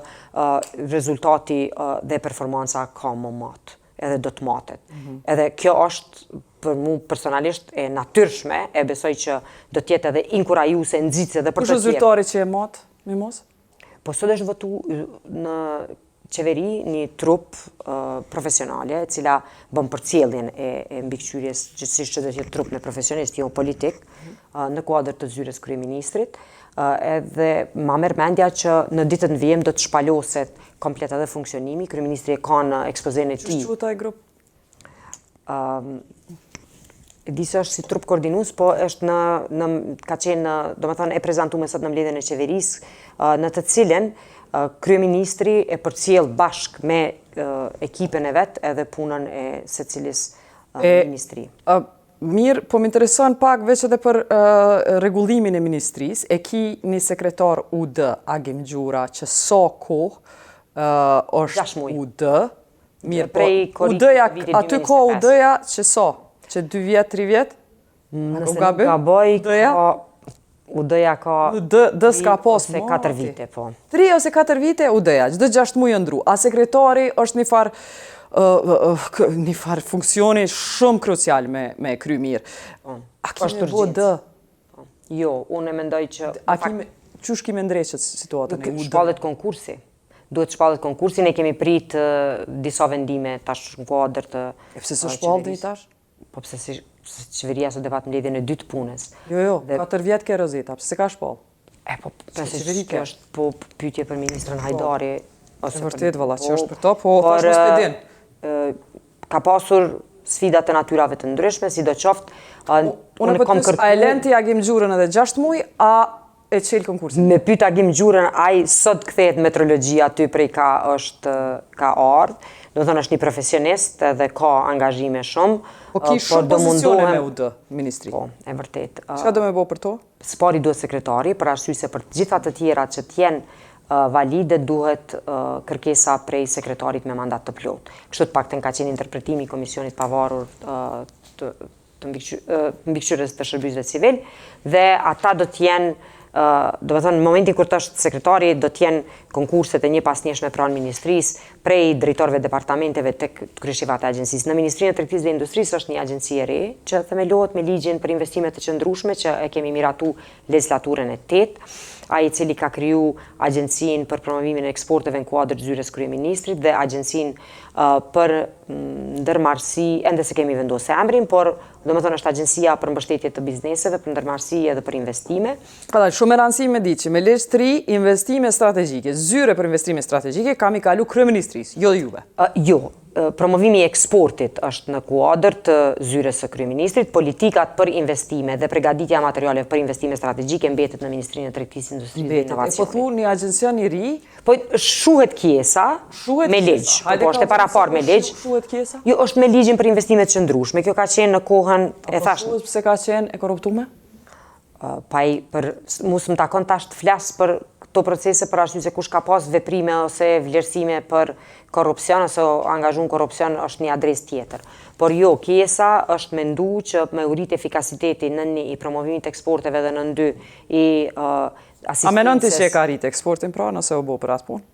rezultati dhe performanca ka më matë, edhe do të matet. Edhe kjo është për mu personalisht e natyrshme, e besoj që do tjetë edhe inkurajuse, nxitse dhe për të tjerë. Kush është zyrtari që e matë, me mos? Po sot është votu në qeveri një trup profesionale, cila bën përcjelljen e mbikëqyrjes, gjithsesi që do të jetë trup me profesionist, jo politik, në kuadër të zyres kryeministrit, edhe ma merr mendja që në ditët në vijem do të shpaloset komplet edhe funksionimi, kryeministri e ka në ekspozen e tij. Ç'është taj grup? E di se është si trup koordinues, po është ka qenë, domethënë e prezantuar sot në mbledhjen e qeverisë, në të cilën kryeministri e përcjell bashkë me ekipën e vet edhe punën e secilis ministri. Mirë, po më intereson pak veç edhe për rregullimin e ministrisë. E ki një sekretar UD, Agim Gjura, që sa kohë është UD. Mirë, po aty ka UD-ja që sa? Që 2 vjetë, 3 vjetë? Nëse nuk gaboj, UD-ja ka 3 ose 4 vite, po. 3 ose 4 vite UD-ja, çdo 6 muaj ndru. A sekretari është një farë një farë funksioni shumë krucial me kry mirë. A kime bo dë? Jo, unë e mendoj që... Qysh kime ndreqët situatën e udë? Shpallet konkursi. Duhet shpallet konkursi, ne kemi prit disa vendime tash në kuadër të... E pse së shpallet dhe i tash? Po pse si qeveria së debat mbledhjen e 2 të punës. Jo, 4 vjetë ke Rozeta, pse se ka shpall? Po pse kjo është po pyetje për ministrën Hajdari. E vërtet, valla, që është për to, po tash mos pedin. Ka pasur sfidat e natyrave të ndryshme, si do qoftë... Unë po të a e lenti Agim Gjurën edhe 6 muj, a e qelë konkursin? Me pyet Agim Gjurën, ai sot kthehet metrologjia aty prej ka ardhë, do të thënë është një profesionist edhe ka angazhime shumë. Po ki shumë pozicione me UD, ministri. Po, e vërtet. Çka do me bo për to? Spari duhet sekretari, për arsye se për të gjitha të tjera që t'jenë valide duhet kërkesa prej sekretarit me mandat të plot. Kështu të paktën ka qenë interpretimi i Komisionit Pavarur të mbikëqyrjes të shërbimeve civil dhe ata do t'jenë do të thënë, në momentin kur të është sekretari, do t'jenë konkurset e një pas njëshme pranë ministrisë, prej drejtorëve departamenteve tek kryeshivat e agjencisë. Në Ministrinë e Tregtisë dhe Industrisë është një agjenci e re, që themelohet me ligjin për investime të qëndrueshme që e kemi miratu legislaturën e 8, ai i cili ka kriju agjencinë për promovimin e eksporteve në kuadër të zyres kryeministrit dhe agjencinë për ndërmarrësi, ende se kemi vendosur emrin, por domethënë është agjencia për mbështetje të bizneseve, për ndërmarrësi edhe për investime. Shumë e rëndësishme me ditë që me ligj 3 investime strategjike, zyre për investime strategjike kam i kalu kryeministrisë, jo juve. Jo, promovimi i eksportit është në kuadër të zyres së kryeministrit, politikat për investime dhe përgatitja e materialeve për investime strategjike mbetet në Ministrinë e Tregtisë, Industrisë dhe Inovacionit. E po thu një agjencion i ri? Po shuhet kjesa me ligj, po është e parapar me ligj. Shuhet kjesa? Jo, është me ligjin për investimet qëndrueshme. Kjo ka qenë në kohën e thashë. Po pse ka qenë e korruptume? Mos më takon tash të flas për këto procese për arsye se kush ka pas veprime ose vlerësime për korrupsion ose angazhuar në korrupsion është një adresë tjetër. Por jo, kjesa është mendu që me urit efikasiteti në një i promovimit të eksporteve dhe në dy i asistencës. A menon ti që e ka rrit eksportin pra nëse u bo për atë punë?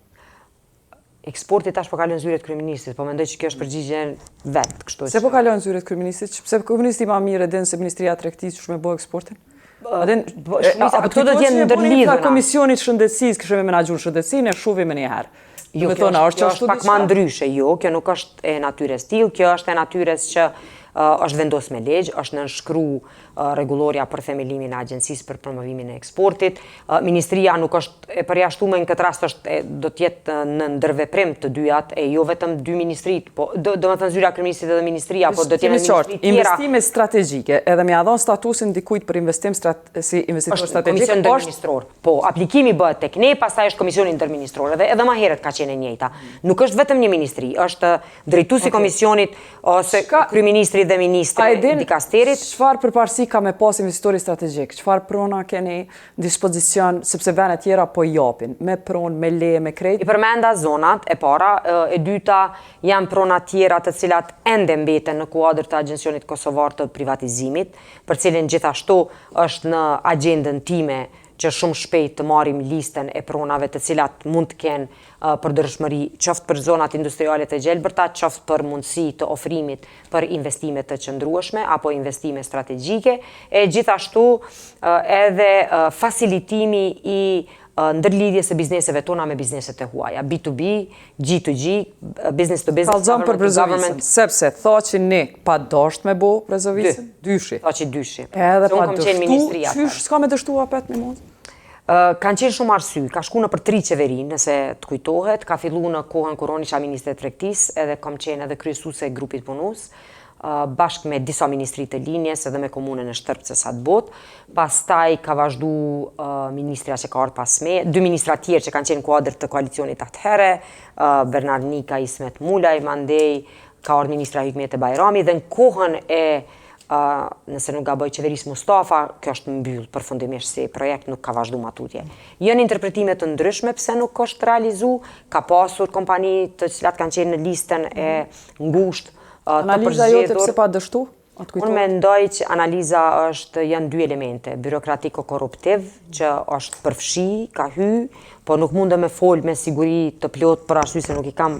Eksporti tash po kalon zyret kryeministrit, po mendoj që kjo është përgjigje vet, kështu që. Se po kalon zyret kryeministrit? Pse kryeministri më mirë e din se Ministria e Tregtisë ç'më bë eksportin? Këto do të jenë ndërlidhura. Komisionit shëndetësisë, kishë me menaxhuar shëndetësinë, e shuvim më një herë. Jo, kjo është pak më ndryshe, jo, kjo nuk është e natyrës tillë, kjo është e natyrës që është vendos me ligj, është nënshkru rregulloria për themelimin e agjencisë për promovimin e eksportit. Ministria nuk është e përjashtuar në këtë rast, do të jetë në ndërveprim të dyjat, e jo vetëm dy ministrit, po domethënë zyra kryeministrit edhe ministria, po do të jenë ministri tjera. Investime strategjike, edhe më ia dhon statusin dikujt për investim si investitor strategjik. Komision ndërministror. Po, aplikimi bëhet tek ne, pastaj është komisioni ndërministror, edhe më herët ka qenë e njëjta. Nuk është vetëm një ministri, është drejtuesi komisionit ose kryeministri dhe ministri dikasterit. Çfarë përparësi ka me pas investitori strategjik? Çfarë prona keni dispozicion sepse venet tjera po japin me pronë, me leje, me kredit? I përmenda zonat e para, e dyta janë prona tjera të cilat ende mbeten në kuadër të Agjencionit Kosovar të privatizimit, për cilin gjithashtu është në agjendën time që shumë shpejt të marrim listën e pronave të cilat mund të kenë përdorshmëri qoftë për zonat industriale të gjelbërta, qoftë për mundësi të ofrimit për investime të qëndrueshme apo investime strategjike, e gjithashtu edhe facilitimi i ndërlidhjes së bizneseve tona me bizneset e huaja, B2B, G2G, business to business. Kallëzon për Brezovisën, sepse thoqin ne pa dasht me bo Brezovisën, dyshi. Thoqi dyshi. Edhe pa dështu, qysh s'ka me dështu apet me mund? Kanë qenë shumë arsye, ka shku në për 3 qeveri, nëse të kujtohet, ka fillu në kohën kur unë isha ministre e Tregtisë, edhe kam qenë edhe kryesuese e grupit punus, bashkë me disa ministri të linjes edhe me komunën e Shtërpës sa të botë. Pastaj ka vazhdu ministria që ka ardhur pas me, 2 ministra tjerë që kanë qenë kuadër të koalicionit atëherë, Bernard Nika, Ismet Mulaj, mandej ka ardhur ministra Hikmet Bajrami dhe në kohën e nëse nuk gaboj qeverisë Mustafa, kjo është mbyll përfundimisht se projekt nuk ka vazhdu matutje. Jënë interpretime të ndryshme pse nuk është realizu, ka pasur kompani të cilat kanë qenë në listën e ngushtë. Analiza jote pse pa dështu? Unë mendoj që analiza janë dy elemente, birokratiko-korruptiv, që është përfshi, ka hy, po nuk mundë me folë me siguri të plot për arsye se nuk i kam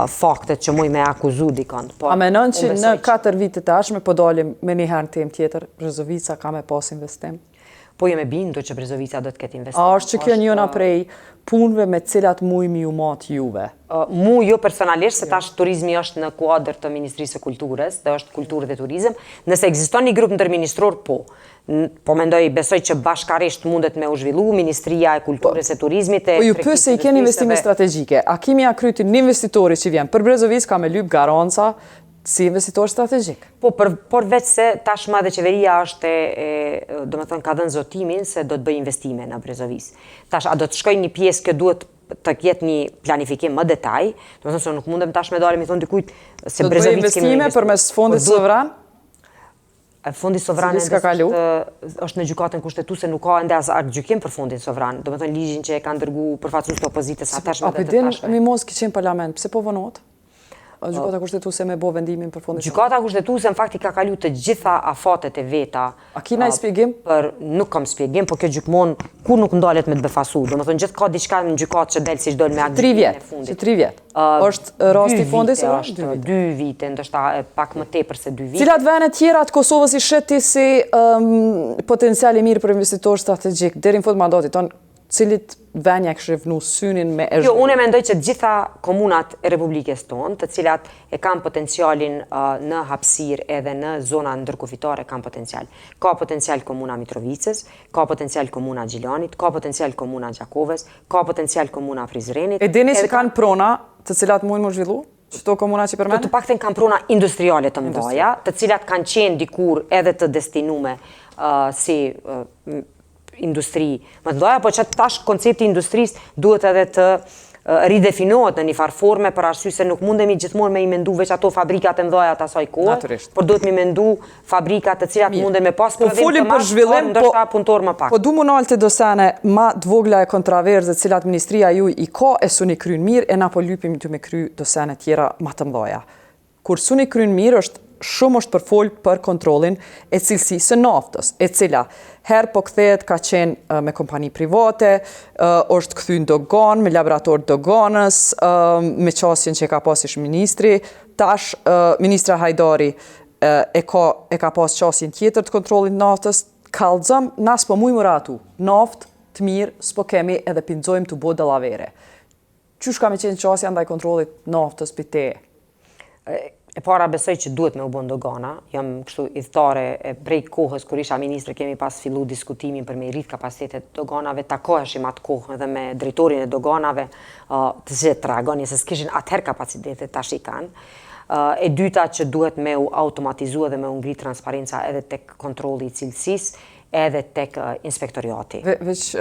faktet që muj me akuzu dikon. A menon që në 4 vitet e ardhshme po dalim me një herë tem tjetër, Brezovica ka me pas investim? Po jemi bindur që Brezovica do të ketë investim. A është që kjo njëna prej punëve me cilat muj mi u matë juve? Mu jo personalisht, se tash turizmi është në kuadër të Ministrisë së Kulturës, dhe është kulturë dhe turizëm. Nëse ekziston një grup ndërministror, po. Po mendoj, besoj që bashkarisht mundet me u zhvillu, Ministria e Kulturës e Turizmit. Po ju pyse i keni investime strategjike. A kimi ja kryti një investitori që vjen për Brezovic ka me lyp garanca si investitor strategjik? Po, por veç se tashma dhe qeveria është do me thënë, ka dhënë zotimin se do të bëj investime në Brezovic. Tash, a do të shkoj një pjesë kjo duhet të ketë një planifikim më detaj, do me thënë se nuk mundem tash me dalim i thonë dikujt se Brezovic kemi investime përmes fondit sovran? Fondi sovran është në gjykatën kushtetuese, nuk ka ende as gjykim për fondin sovran. Do me thënë ligjin që e ka ndërgu përfaqësues të opozitës atashme dhe të tashme. A përdin mi mos ki qenë parlament, pse po vënot? Gjykata kushtetuese me bo vendimin për fondin sovran? Gjykata kushtetuese në fakti ka kalu të gjitha afatet e veta. A kina i spjegim? Nuk kam spjegim, po kjo gjykmon kur nuk ndalet me të befasu. Do me thënë gjithë ka diçka në gjykatë që delë si që dojnë me aktë gjykimin e fundit. 3 vjet. është rasti fondit sovran? 2 vite, ndoshta pak më tepër se 2 vite. Cilat vene tjera të Kosovës i sheti si potencial i mirë për investitor strategjik deri në fund mandatit tonë, cilit venja kështë vënu synin me e Jo, unë e mendoj që gjitha komunat e Republikës tonë, të cilat e kam potencialin në hapësirë edhe në zona ndërkufitare, kam potencial. Ka potencial komuna Mitrovicës, ka potencial komuna Gjilanit, ka potencial komuna Gjakovës, ka potencial komuna Prizrenit. E dini që kanë prona të cilat mujnë më zhvillu? Qëto komuna që përmeni? Të pakten kanë prona industriale të mdoja, të cilat kanë qenë dikur edhe të destinume si industri më të ndoja, po që tash koncepti industrisë duhet edhe të ridefinohet në një farë forme për arsye se nuk mundemi gjithmonë me i mendu veç ato fabrikat e mdoja të asaj kohë, por duhet me mendu fabrikat të cilat munden me pas prodhim të madh, ndoshta punëtor më pak. Po du më nalë të dosane ma dvogla e kontraverze cilat ministria ju i ka e suni kryn mirë e na po lypim të me kry dosane tjera ma të mdoja. Kur suni kryn mirë shumë është për folë për kontrolin e cilësisë së naftës, e cila herë po kthehet ka qenë me kompani private, është kthy në dogan, me laborator doganës, me qasjen që ka pas ish ministri, tash ministra Hajdari e ka pas qasjen tjetër të kontrolin naftës, kallëzëm, nas po mujmë ratu, naftë të mirë, s'po kemi edhe pindzojmë të bo dallavere. Qysh ka me qenë qasja ndaj kontrolit naftës për te? E para besoj që duhet me u bën dogana, jam kështu idhtare prej kohës kur isha ministre kemi pas fillu diskutimin për me rrit kapacitetet doganave, takoheshim atë kohë edhe me drejtorin e doganave të cilët tregonin se s'kishin atëherë kapacitetet tash i kanë. E dyta që duhet me u automatizu edhe me u ngrit transparenca edhe tek kontrolli i cilësisë, edhe tek inspektoriati. Veç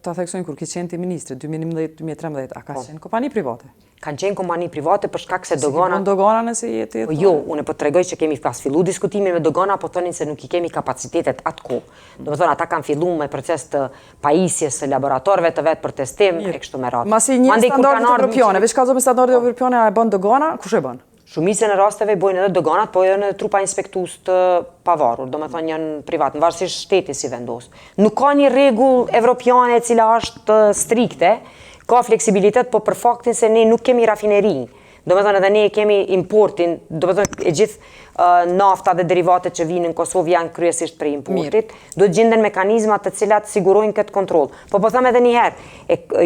ta theksojnë kur ki qenë ti ministre, 2011-2013, a ka qenë kompani private? Kanë qenë kompani private për shkak se dogana... Si dogana nëse jeti... Jo, unë po tregoj që kemi pas fillu diskutimin me dogana, po thonin se nuk i kemi kapacitetet atë kohë. Do të thonë, ata kanë fillu me proces të pajisjes së laboratorëve të vetë për testim e kështu me radhë. Masi një standardet evropiane, veç ka zonë standardet evropiane, a e bën dogana, kush e bën? Shumicën e rasteve bojnë edhe doganat, po janë edhe trupa inspektues të pavarur, do me thonë janë privat, në varësisht shteti si vendos. Nuk ka një rregull evropiane e cila është strikte, ka fleksibilitet, po për faktin se ne nuk kemi rafineri. Do me thonë edhe ne kemi importin, do me thonë e gjithë nafta dhe derivatet që vinë në Kosovë janë kryesisht për importit, do të gjenden mekanizmat të cilat sigurojnë këtë kontroll. Po thëmë edhe njëherë,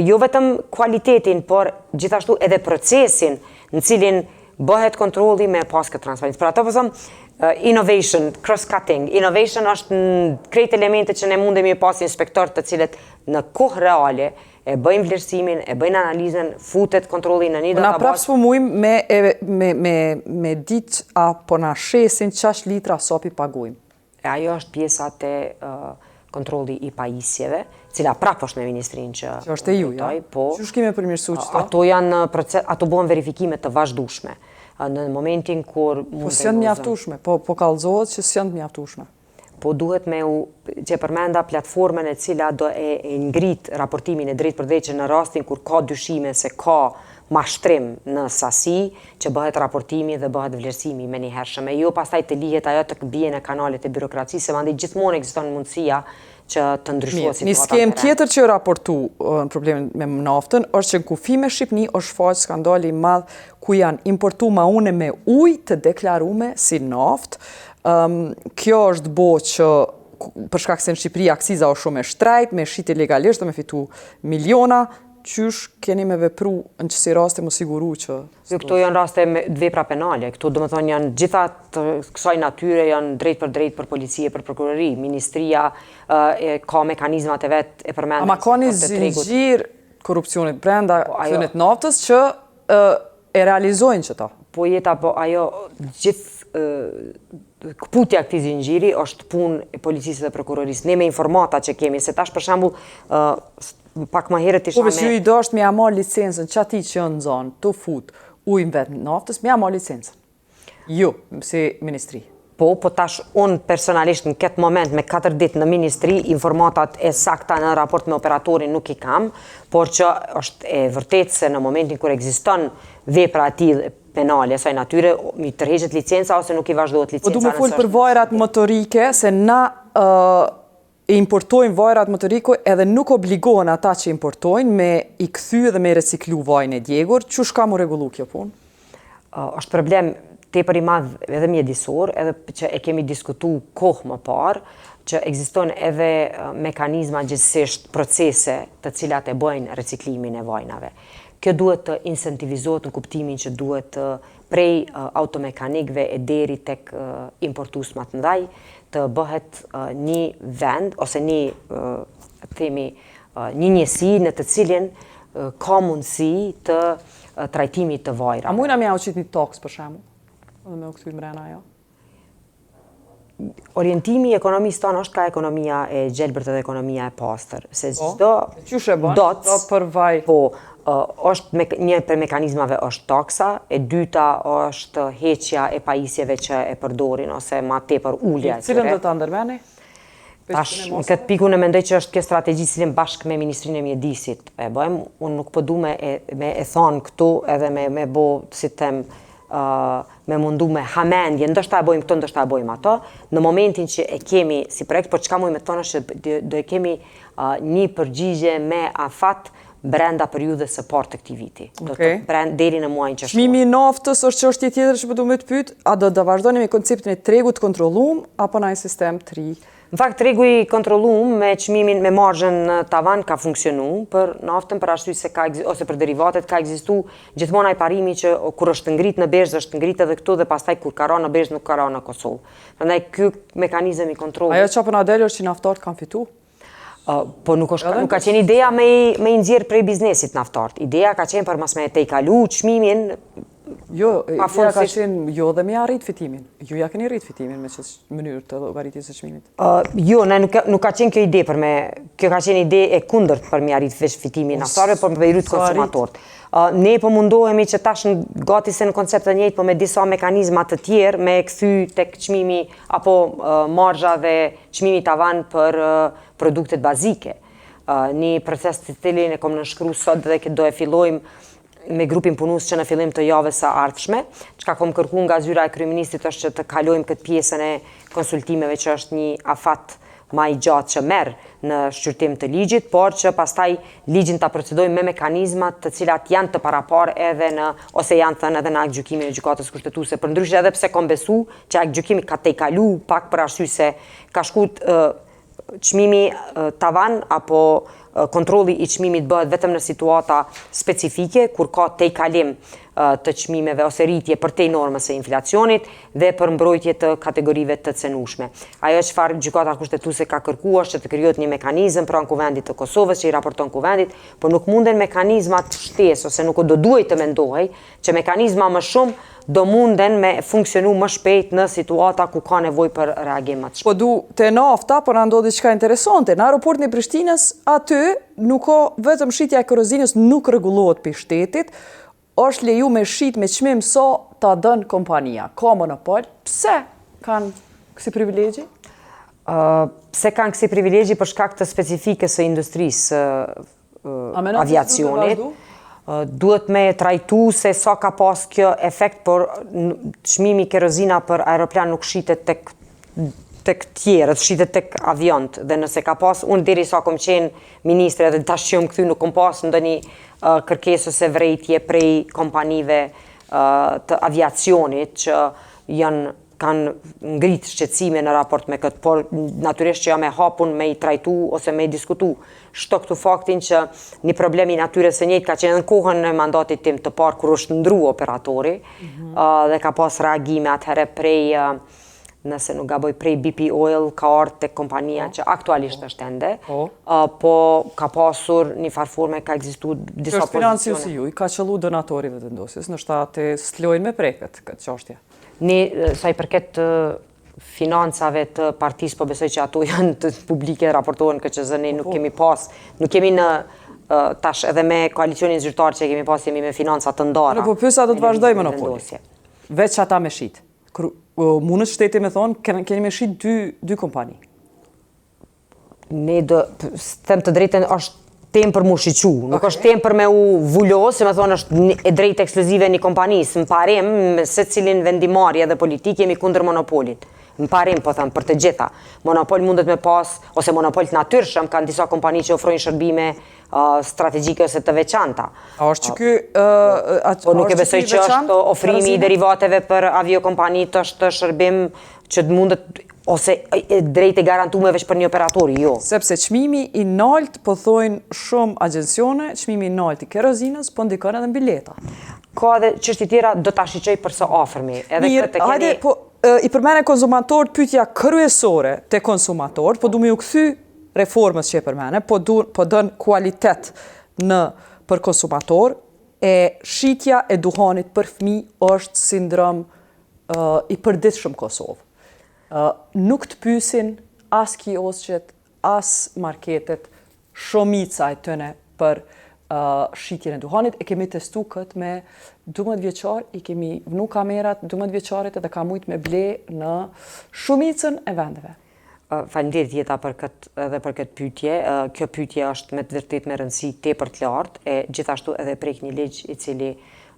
jo vetëm kualitetin, por gjithashtu edhe procesin në cilin bëhet kontrolli me pas këtë transparencë. Për ato pësëm, innovation, cross-cutting. Innovation është në krejt elemente që ne mundemi pas inspektor të cilët në kohë reale e bëjmë vlerësimin, e bëjnë analizën, futet kontrolli në një database. Na prapë s'po mujmë me ditë apo na shesin qash litra sopi pagujmë. Ajo është pjesa të kontrolli i pajisjeve, cila prapë është me ministrin që është e ju, ja? Qysh kime përmirësu qëto? Ato janë proces, ato bëhen verifikime të vazhdueshme. Në momentin kur... Po s'janë mjaftueshme, po kallëzohet që s'janë mjaftueshme. po duhet që përmenda platformën e cila do e ngrit raportimin e drejt për drejt që në rastin kur ka dyshime se ka mashtrim në sasi, që bëhet raportimi dhe bëhet vlerësimi me njëhershëm. Jo pastaj të lihet ajo të bie në kanalet e birokracisë, se mandej gjithmonë ekziston mundësia që të ndryshohet situata. Një skem tjetër që raportu në problemin me naftën është që në kufi me Shqipni është faqë skandali madh ku janë importu maune me ujë të deklarume si naftë. Kjo është bo që për shkak se në Shqipëri aksiza është shumë e shtrejt, me shite legalisht dhe me fitu miliona, qysh keni me vepru në qësi raste më siguru që... Këto janë raste me vepra penale, këto do më thonë janë gjitha të kësaj natyre janë drejt për policie, për prokurori, ministria ka mekanizmat e vetë e përmendë. Ama ka një zinxhir korupcionit brenda këtynet naftës që e realizojnë që ta. Po jeta, po ajo gjithë këputja këti zinxhiri është punë e policisë dhe prokurorisë. Ne me informata që kemi, se tash për shembull pak më herët isha me... Po që ju i do është me ama licencën, që ati që në zonë, të fut ujnë vetë në naftës, me ama licencën. Ju, si ministri. Po tash unë personalisht në këtë moment me 4 ditë në ministri, informatat e sakta në raport me operatorin nuk i kam, por që është e vërtet se në momentin kër ekziston vepra ati penale, saj natyre, mi tërheqet licenca ose nuk i vazhdohet licenca. Po du me full për vajrat motorike, se na importojnë vajrat motorike edhe nuk obligohen ata që importojnë me i kthy dhe me reciklu vajnë e djegur, që shka mu regullu kjo punë? Është problem tepër i madh edhe mjedisor, edhe që e kemi diskutu kohë më parë, që ekziston edhe mekanizma gjithsesht procese të cilat e bëjnë reciklimin e vajnave. Kjo duhet të incentivizohet në kuptimin që duhet prej automekanikve e deri tek importues më të mëdhej të bëhet një vend ose një njësi në të cilin ka mundësi të trajtimit të vajrave. A mujna me au qitë një toks për shemë? Dhe me u këthy mrena ajo? Orientimi i ekonomisë tonë është ka ekonomia e gjelbërt dhe ekonomia e pastër. Se çdo qysh e bën? Do për vaj. Po, është një për mekanizmave është taksa, e dyta është heqja e pajisjeve që e përdorin ose ma tepër ulja. Cilën do ta ndërmeni? Tash, në këtë piku në mendoj që është kjo strategji cilin bashkë me Ministrinë e Mjedisit e bëjmë, unë nuk po du me e thonë këtu edhe me bo, si tem, me mundu me hamendje, ndoshta e bojmë këto, ndoshta e bojmë ato, në momentin që e kemi si projekt, por çka mujmë të thonë është që do e kemi një përgjigje me afat brenda periudhës së parë të këtij viti. Do të deri në muajin qershor. Çmimi i naftës është çështje tjetër që po duam të pyet, a do të vazhdoni me konceptin e tregut kontrolluar apo në një sistem të ri? Në fakt, tregu i kontrolluar me çmimin me marzhën në tavan ka funksionuar për naftën për arsye se ose për derivatet ka ekzistuar gjithmonë ai parimi që kur është ngrit në berzë është ngrit edhe këtu dhe pastaj kur ka rënë në berzë nuk ka rënë në Kosovë. Prandaj ky mekanizëm i kontrollit. Ajo çapo na del është që naftarët kanë fituar. Po nuk ka qenë ideja me i nxjerr prej biznesit naftarët. Ideja ka qenë për mas me te i kalu çmimin. Jo, ideja ka qenë jo dhe me arrit fitimin. Ju ja keni rrit fitimin me mënyrë të llogaritjes së çmimit. Jo, nuk ka qenë kjo ide kjo ka qenë ide e kundërt për me arrit fitimin naftarëve, por me i rrit konsumatorët. Ne po mundohemi që tash gati se në koncept të njëjtë, po me disa mekanizma të tjerë me kthy tek çmimi apo marzha dhe çmimi tavan për produktet bazike. Një proces të cilin e kom nënshkruar sot dhe do e fillojmë me grupin punues që në fillim të javës së ardhshme, çka kom kërkuar nga zyra e kryeministrit është që të kalojmë këtë pjesën e konsultimeve që është një afat më i gjatë që merr në shqyrtim të ligjit, por që pastaj ligjin ta procedojmë me mekanizmat të cilat janë të paraparë edhe ose janë thënë edhe në akt gjykimi e gjykatës kushtetuese. Përndryshe edhe pse kom besu që akt gjykimi ka tejkalu pak për arsye se ka shkut çmimi tavan apo kontrolli i çmimit bëhet vetëm në situata specifike kur ka tejkalim të çmimeve ose rritje përtej normës së inflacionit dhe për mbrojtje të kategorive të cenueshme. Ajo çfarë gjykata kushtetuese ka kërkuar është që të krijohet një mekanizëm pranë Kuvendit të Kosovës që i raporton Kuvendit, por nuk munden mekanizmat shtesë ose nuk do duhet të mendohej që mekanizma më shumë do munden me funksionu më shpejt në situata ku ka nevojë për reagim më të shpejt. Po du te nafta, por na ndodhi diçka interesante. Në aeroportin e Prishtinës, aty nuk ka vetëm shitja e kerozinës nuk rregullohet për shtetit, është leju me shit me çmim sa ta dën kompania. Ka monopol. Pse kanë kësi privilegji? Se kanë kësi privilegji për shkak të specifikës së industrisë aviacionit. Duhet me trajtu se sa ka pas kjo efekt, por çmimi kerozina për aeroplan nuk shitet tek tjerët, shitet tek avionët. Dhe nëse ka pas, unë deri sa kom qenë ministre dhe tash që jam kthy nuk kom pas ndonjë kërkesë ose vrejtje prej kompanive të aviacionit që kanë ngrit shqetësime në raport me këtë, por natyrisht që jam e hapun me i trajtu ose me i diskutu. Shto këtu faktin që një problem i natyres së njëjtë ka qenë në kohën e mandatit tim të parë kur është ndru operatori dhe ka pas reagime atëherë prej, nëse nuk gaboj, prej BP Oil ka ardhur tek kompania që aktualisht është ende, po ka pasur një farforme, ka ekzistuar disa pozicione. Financiu si ju, i ka qëllu donatorive të vendosjes, në shtatë s'lojnë me preket këtë çështje. Ne, sa i përket financave të partisë, po besoj që ato janë të publike, raportohen KQZ, ne nuk kemi pas, nuk kemi në tash edhe me koalicionin zyrtar që kemi pas, jemi me financat të ndara. Po pyesa do të vazhdoj monopoli. Veç ata me shit. Mundët shteti me thonë, keni me shit dy kompani. Ne them të drejtën, është tem për mu shiqu, nuk është tem për me u vullo, se me thonë është e drejtë ekskluzive një kompanisë. Më parim, se cilin vendimarje dhe politik, jemi kundër monopolit. Më parim, po thëmë, për të gjitha. Monopol mundet me pas, ose monopol të natyrshëm, kanë disa kompani që ofrojnë shërbime strategjike ose të veçanta. A është që ky... Po nuk e besoj që është ofrimi i derivateve për aviokompani të është shërbim që mundet ose drejt e garantume veç për një operatori, jo. Sepse çmimi i nalt, po thojnë shumë agjencione, çmimi i nalt i kerozinës, po ndikon edhe bileta. Ka edhe çështje tjera, do ta shiqoj për së afërmi. Mirë, hajde, po i përmene konsumatorët, pyetja kryesore te konsumatorët, po du me ju kthy reformës që e përmene, po dën kualitet për konsumator, e shitja e duhanit për fëmijë është sindrom i përditshëm Kosovë. Nuk të pyesin as kiosqet, as marketet, shumica e tëne për shitjen e duhanit. E kemi testu këtë me 12 vjeçar, i kemi vnu kamerat 12 vjeçarit edhe ka mujt me ble në shumicën e vendeve. Faleminderit Jeta për këtë pyetje. Kjo pyetje është me të vërtetë me rëndësi tepër të lartë, e gjithashtu edhe prek një ligj i cili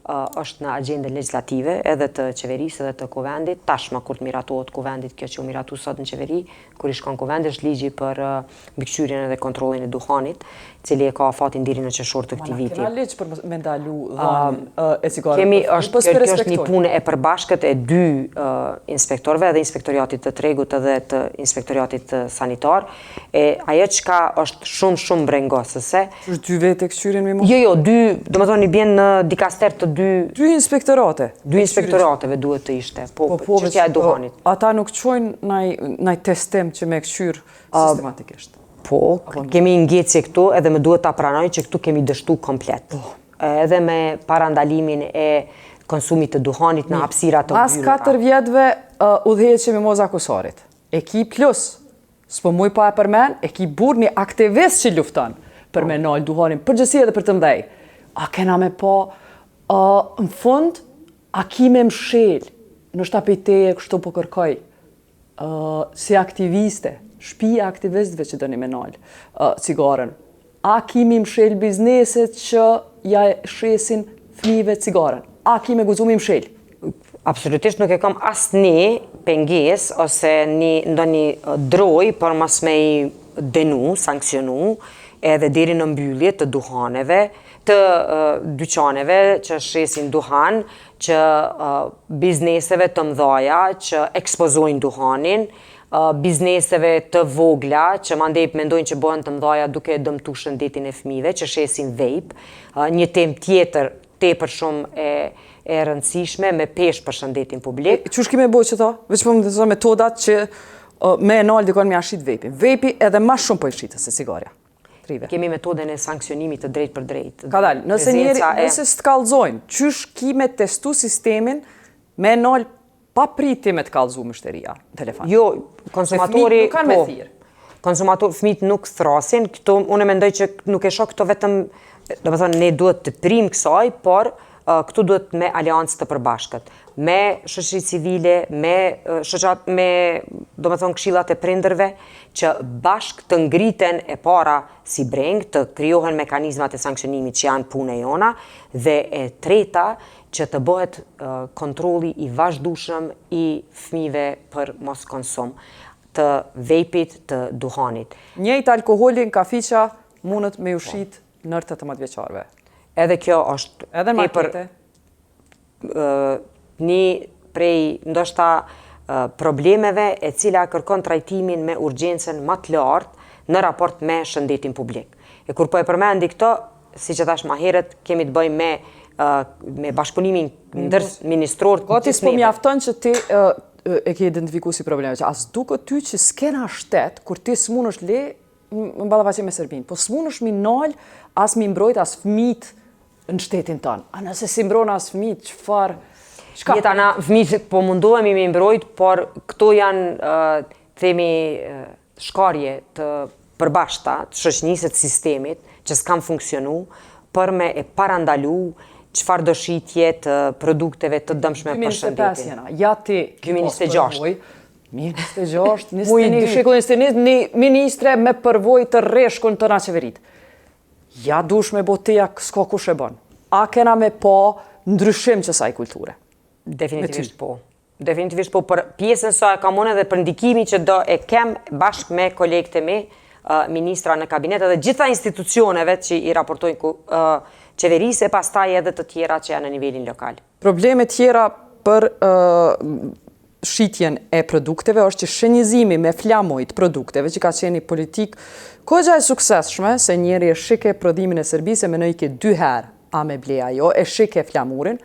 është në agjendën legislative edhe të qeverisë edhe të kuvendit. Tashmë kur të miratohet kuvendit, kjo që u miratu sot në qeveri, kur i shkon kuvendi, është ligji për mbikëqyrjen edhe kontrollin e duhanit, i cili e ka fatin deri në qershor të këtij viti. Kena ligj për me ndalu dhënien e cigaret. Kjo është një punë e përbashkët e dy inspektorëve, edhe inspektoriatit të tregut edhe të inspektoriatit sanitar. E ajo çka është shumë brengosëse. Është dy vetë këshyrin me mua? Jo, dy, domethënë i bjen në dikaster të dy inspektorate. Dy inspektorateve duhet të ishte, po çështja e duhanit. Ata nuk çojnë ndaj testim që me këshyr sistematikisht. Po, kemi ngjecje këtu edhe më duhet ta pranoj që këtu kemi dështu komplet. Edhe me parandalimin e konsumit të duhanit në hapësira të mbyllura. Pas 4 vjetëve udhëheqemi moza kusarit. Ekip plus, s'po muj pa e përmen, ekip burr një aktivist që lufton për me nal duhanin, përgjithësi edhe për të mdhej. A kena me pa në fund, a ki me mshel në shtapiteje kështu po kërkoj si aktiviste, shtëpia aktivistëve që dëni me nalë cigaren. A ki me mshel bizneset që ja shesin fëmijëve cigaren. A ki me guxu me mshel. Absolutisht nuk e kam asnjë pengesë ose ndonjë droj për mos me i denu, sankcionu, edhe deri në mbyllje të duhaneve, të dyqaneve që shesin duhan, që bizneseve të mëdhaja që ekspozojnë duhanin, bizneseve të vogla që mandej mendojnë që bëhen të mëdhaja duke dëmtu shëndetin e fëmijëve, që shesin vape, një temë tjetër tepër shumë e rëndësishme me peshë për shëndetin publik. Çush kime bëj që ta? Veç po më të thonë metodat që me e nalë dikon me ashit vape. Vape edhe më shumë po i shitës se cigaria. Kemi metodën e sankcionimit të drejt për drejt. Ka dalë, nëse s'tkallzojnë, qysh ki me testu sistemin me nalë pa priti me t'kallzu mështeria në telefon? Jo, konsumatori... Nuk kanë me thirë. Fëmijët nuk thrasin, unë mendoj që nuk e shoh këto vetëm, do të thonë, ne duhet të prim kësaj, por këtu duhet me aleancë të përbashkët, me shoqëri civile, me domethënë këshillat e prindërve, që bashk të ngriten e para si breng, të krijohen mekanizmat e sankcionimit që janë punë e jona, dhe e treta që të bëhet kontrolli i vazhdueshëm i fëmijëve për mos konsum të vejpit, të duhanit. Njëjtë alkoholin, kafiqa mundet me ushit nër 18 vjeçarëve. Edhe kjo është Edhe në markete. Një prej ndoshta problemeve e cila kërkon trajtimin me urgjencën më të lartë në raport me shëndetin publik. E kur po e përmendi këto, siç e thash më herët, kemi të bëjmë me bashkëpunimin ndër ministror të Gati s'po mjafton që ti e ke identifiku si probleme, që as duket ty që s'kena shtet, kur ti s'munësh le, më ballafaqe me Serbinë, po s'munësh mi nal, as mi mbrojt as fëmijët në shtetin tonë. A nëse si mbron as fëmijët, çfarë? Jeta na fëmijët po mundohemi me mbrojt, por këto janë themi shkarje të përbashkëta të shoqënisë të sistemit që s'kan funksionu për me e parandalu çfarë do shitje të produkteve të dëmshme për shëndetin. Jena, ja ti, 26. 26, 21, shekull 21, një ministre me përvoj të rreshkun të na qeverit. Ja dush me boteja s'ka kush e bën. A kena me pa ndryshim që saj kulture? Definitivisht po. Definitivisht po, për pjesën sa e kam unë dhe për ndikimin që do e kem bashkë me kolegët e mi, ministra në kabinet dhe gjitha institucioneve që i raportojnë qeverisë e pastaj edhe të tjera që janë në nivelin lokal. Probleme tjera për shitjen e produkteve është që shënjizimi me flamojt produkteve që ka qenë politik kogja e suksesshme, se njeri e shike prodhimin e Serbisë, me në i ke 2 herë a me bleja jo, e shike flamurin,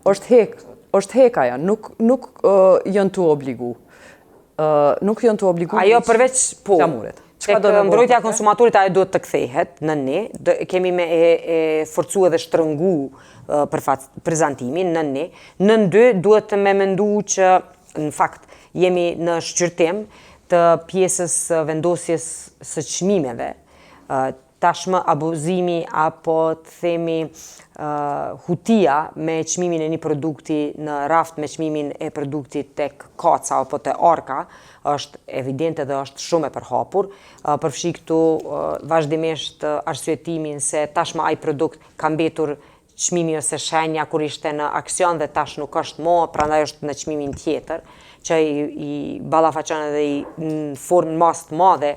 është hekaja, nuk jënë të obligu. Nuk jënë të obligu ajo përveç po, flamurit. Tek mbrojtja e konsumatorit ajo duhet të kthehet në ne, kemi me e forcu edhe shtrëngu për prezantimin në ne. Në dy duhet me mendu që në fakt jemi në shqyrtim të pjesës vendosjes së çmimeve. Tashmë abuzimi apo të themi hutia me çmimin e një produkti në raft me çmimin e produktit tek kaca apo te orka është evidente dhe është shumë e përhapur. Përfshi këtu vazhdimisht arsyetimin se tashmë ai produkt ka mbetur çmimi ose shenja kur ishte në aksion dhe tash nuk është më, prandaj është në çmimin tjetër, që i ballafaqon edhe në formë mas të madhe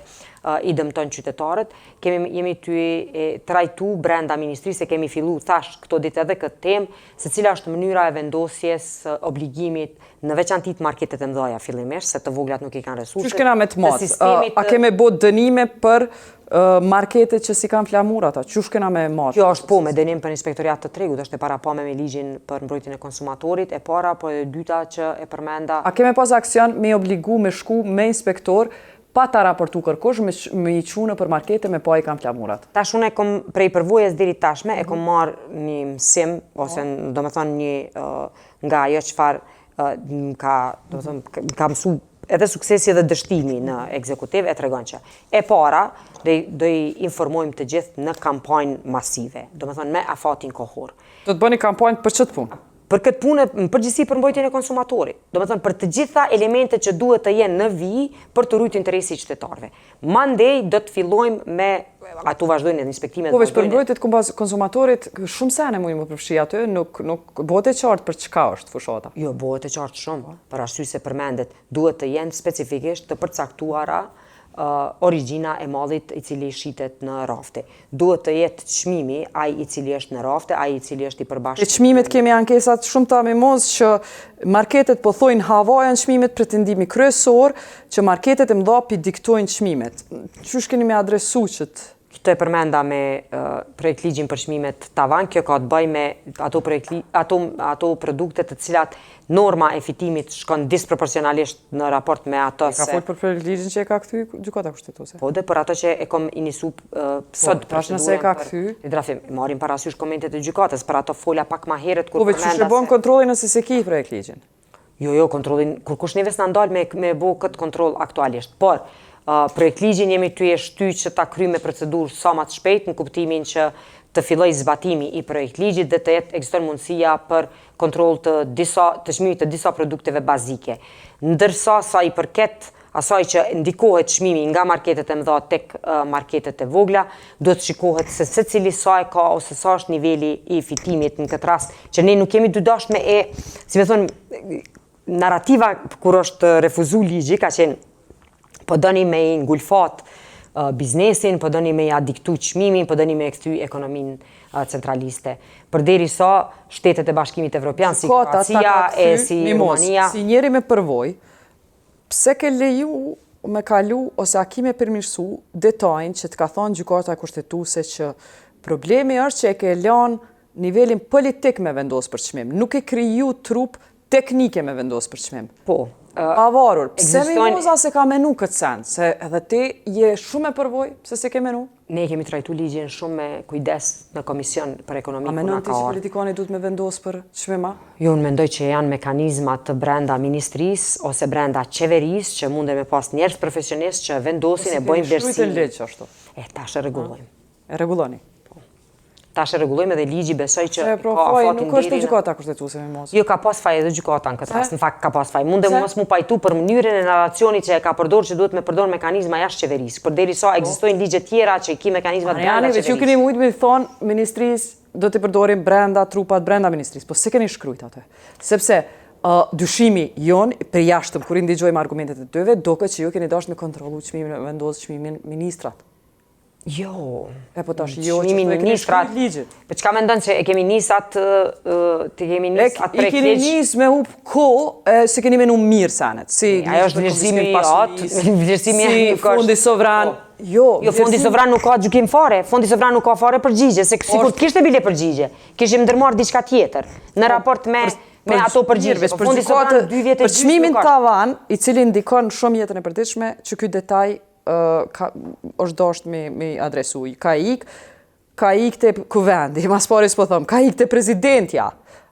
i dëmton qytetarët. Jemi ty trajtu brenda ministrisë, se kemi fillu thash këto ditë edhe këtë temë, se cila është mënyra e vendosjes obligimit në veçantit marketet e mëdha fillimisht, se të voglat nuk i kanë resurse. Qysh kena me të matë? A keme bot dënime për marketet që si kanë flamur ata? Qysh kena me matë? Kjo është po me dënim për inspektoriat të tregut, është e parapame me ligjin për mbrojtjen e konsumatorit, e para, po e dyta që e përmenda. A keme pas aksion me obligu me shku me inspektor pa ta raportu kërkosh me i qunë për markete me pa i kam flamurat? Tash unë e kom prej përvojës deri tashme, e kom marrë një mësim, ose do me thonë një nga ajo çfarë ka mësu edhe suksesi dhe dështimi në ekzekutiv, e tregon që e para do i informojmë të gjithë në kampanjë masive, do me thonë me afatin kohor. Do të bëni kampanjë për ç't punë? Për këtë punë, në përgjithësi për mbrojtjen e konsumatorit. Do me thënë për të gjitha elementet që duhet të jenë në vijë për të ruajtur interesi i qytetarëve. Mandej do të fillojmë me ato vazhdojnë edhe inspektimet. Po veç për mbrojtjet konsumatorit, shumë sene mujmë më përfshi aty, nuk bëhet e qartë për çka është fushata. Jo, bëhet e qartë shumë, për arsye se përmendet duhet të jenë specifikisht të përcaktuara origjina e mallit i cili shitet në rafte. Duhet të jetë çmimi ai i cili është në rafte, ai i cili është i përbashkët. E çmimet kemi ankesat shumë të mimoz që marketet po thojnë havajan çmimet, pretendimi kryesor që marketet e mëdha pi diktojnë çmimet. Qysh keni me adresu qët? Këtë e përmenda me projekt ligjin për çmimet tavan, kjo ka të bëjë me ato produkte të cilat norma e fitimit shkon disproporcionalisht në raport me ato se... Ka folë për projekt ligjin që e ka kthy gjykata kushtetuese? Po dhe për ato që e kom inisu sot procedurën nëse e ka kthy? Marim parasysh komentet e gjykatës, për ato fola pak ma herët kur përmenda se... Po veç që bën kontrollin nëse se ki projekt ligjin? Jo, kontrollin, kur kush neves në ndalë me bo këtë kontroll aktualisht, por projekt ligjin jemi ty e shty që ta kryjmë me procedurë sa më të shpejt, në kuptimin që të filloj zbatimi i projekt ligjit dhe të jetë ekziston mundësia për kontroll të çmimit të disa produkteve bazike. Ndërsa sa i përket asaj që ndikohet çmimi nga marketet e mëdha tek marketet e vogla, duhet shikohet se secili sa e ka ose sa është niveli i fitimit në këtë rast, që ne nuk kemi dy dashme si me thonë, narrativa kur është refuzu ligji ka qenë po doni me i ngulfat biznesin, po doni me i adiktu çmimin, po doni me e kthy ekonominë centraliste. Përderisa shtetet e Bashkimit Evropian, si Kroacia e si Rumania, si njeri me përvoj, pse ke leju me kalu ose a ki me përmirësu detajnë që të ka thonë gjykata kushtetuese që problemi është që e ke lanë nivelin politik me vendos për çmim, nuk e kriju trup teknike me vendos për çmim. Po. Pavarur, pse Mimoza se ka menu këtë sen? Se edhe ti je shumë e përvoj, pse se ke menu? Ne kemi trajtu ligjin shumë me kujdes në Komision për Ekonomi. A menon ti që politikani duhet me vendos për çmima? Jo, unë mendoj që janë mekanizmat të brenda ministrisë ose brenda qeverisë që munde me pas njerëz profesionistë që vendosin e bojnë vlerësim. Si keni ligj ashtu? Tash e rregullojmë. E rregulloni. Tash e rregullojmë edhe ligji besoj që ka afatin nuk është gjykata kushtetuese me mos. Jo, ka pas faj edhe gjykata në këtë rast, në fakt ka pas faj. Mundem mos mu pajtu për mënyrën e narracionit që e ka përdorur që duhet me përdor mekanizma jashtë qeverisë. Përderisa ekzistojnë ligje tjera që i ki mekanizmat brenda qeverisë. Ju keni mujt me thonë ministrisë do të përdorim brenda trupat brenda ministrisë, po se keni shkrujt atë. Sepse dyshimi jon për jashtëm kur i ndigjojmë argumentet e tyre, duket që ju keni dashur me kontrollu çmimin, vendos çmimin ministrat. Jo. Po tash jo që e keni shkruajt ligjit. Po çka mendon se e kemi nisat të kemi nisat për ligj? I keni nis me hub kohë se keni menu mirë sanet. Si ajo është vlerësimi i atë, vlerësimi si fondi sovran. Jo, fondi sovran nuk ka gjykim fare, fondi sovran nuk ka fare përgjigje, se sikur të kishte bile përgjigje, kishim ndërmarr diçka tjetër në raport me ato përgjigje. Fondi sovran 2 vjet e për çmimin tavan, i cili ndikon shumë jetën e përditshme, që ky detaj është dashur me adresu. Ka ik te kuvendi, mas pari s'po thom, ka ik te prezidentja,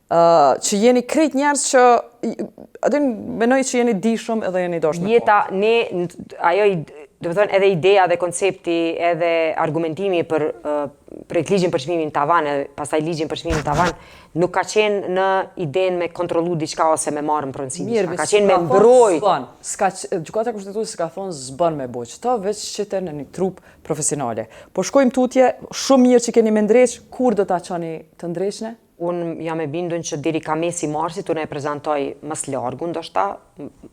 që jeni krejt njerëz që menoj që jeni dishëm edhe jeni dashur me jeta, ajo do të thonë edhe ideja dhe koncepti edhe argumentimi për ligjin për çmimin tavan e pastaj ligjin për çmimin tavan nuk ka qenë në idenë me kontrollu diçka ose me marrë në pronësi diçka. Ka qenë me mbrojt. Gjykata kushtetuese s'ka thonë s'bën me bojë këto, veç qytet në një trup profesionale. Po shkojmë tutje, shumë mirë që keni me ndreq, kur do ta çoni të ndreqne? Unë jam e bindur që deri ka mesi marsit unë e prezantoj mas largu, ndoshta,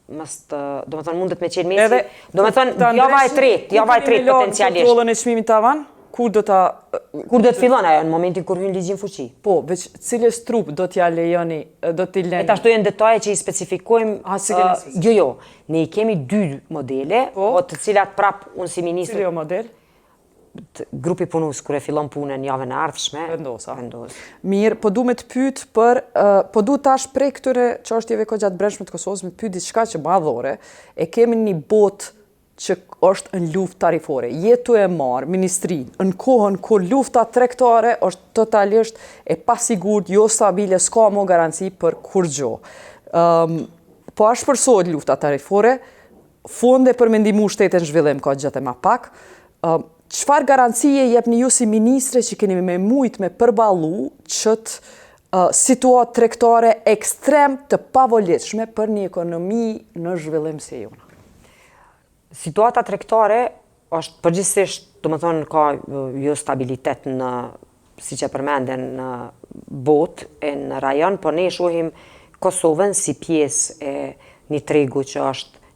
do me thonë mundet me qenë mesi, do me thonë java e tretë potencialisht. Kontrollën e çmimit tavan, kur do të fillon ajo në momentin kur hyn ligjin fuqi? Po, veç cilës trup do t'ja lejoni, do t'i lejoni? E ashtu janë detaje që i specifikojmë, jo, ne i kemi 2 modele, të cilat prap unë si ministër. Cili jo model? Grupi punus, kër e fillon punën javën e ardhshme, vendos. Mirë, po du me të pyet për, po du tash prej këtyre çështjeve gjatë brendshme të Kosovës me pyet diçka që madhore, e kemi një botë që është në luftë tarifore. Jetu e marë ministrinë në kohën kur lufta tregtare është totalisht e pasigurt, jo stabile, s'ka mo garanci për kur gjo. Po ashtë përsohet lufta tarifore, fonde për me ndihmu shtetin zhvillim ka gjatë e ma pak, çfarë garancie jepni ju si ministre që keni me mujt me përballu qëtë situatë tregtare ekstrem të pavolitshme për një ekonomi në zhvillim si jona? Situata tregtare është përgjithsisht, do të thonë, ka jo stabilitet në, siç e përmenden, në botë e në rajon, por ne shohim Kosovën si pjesë e një tregu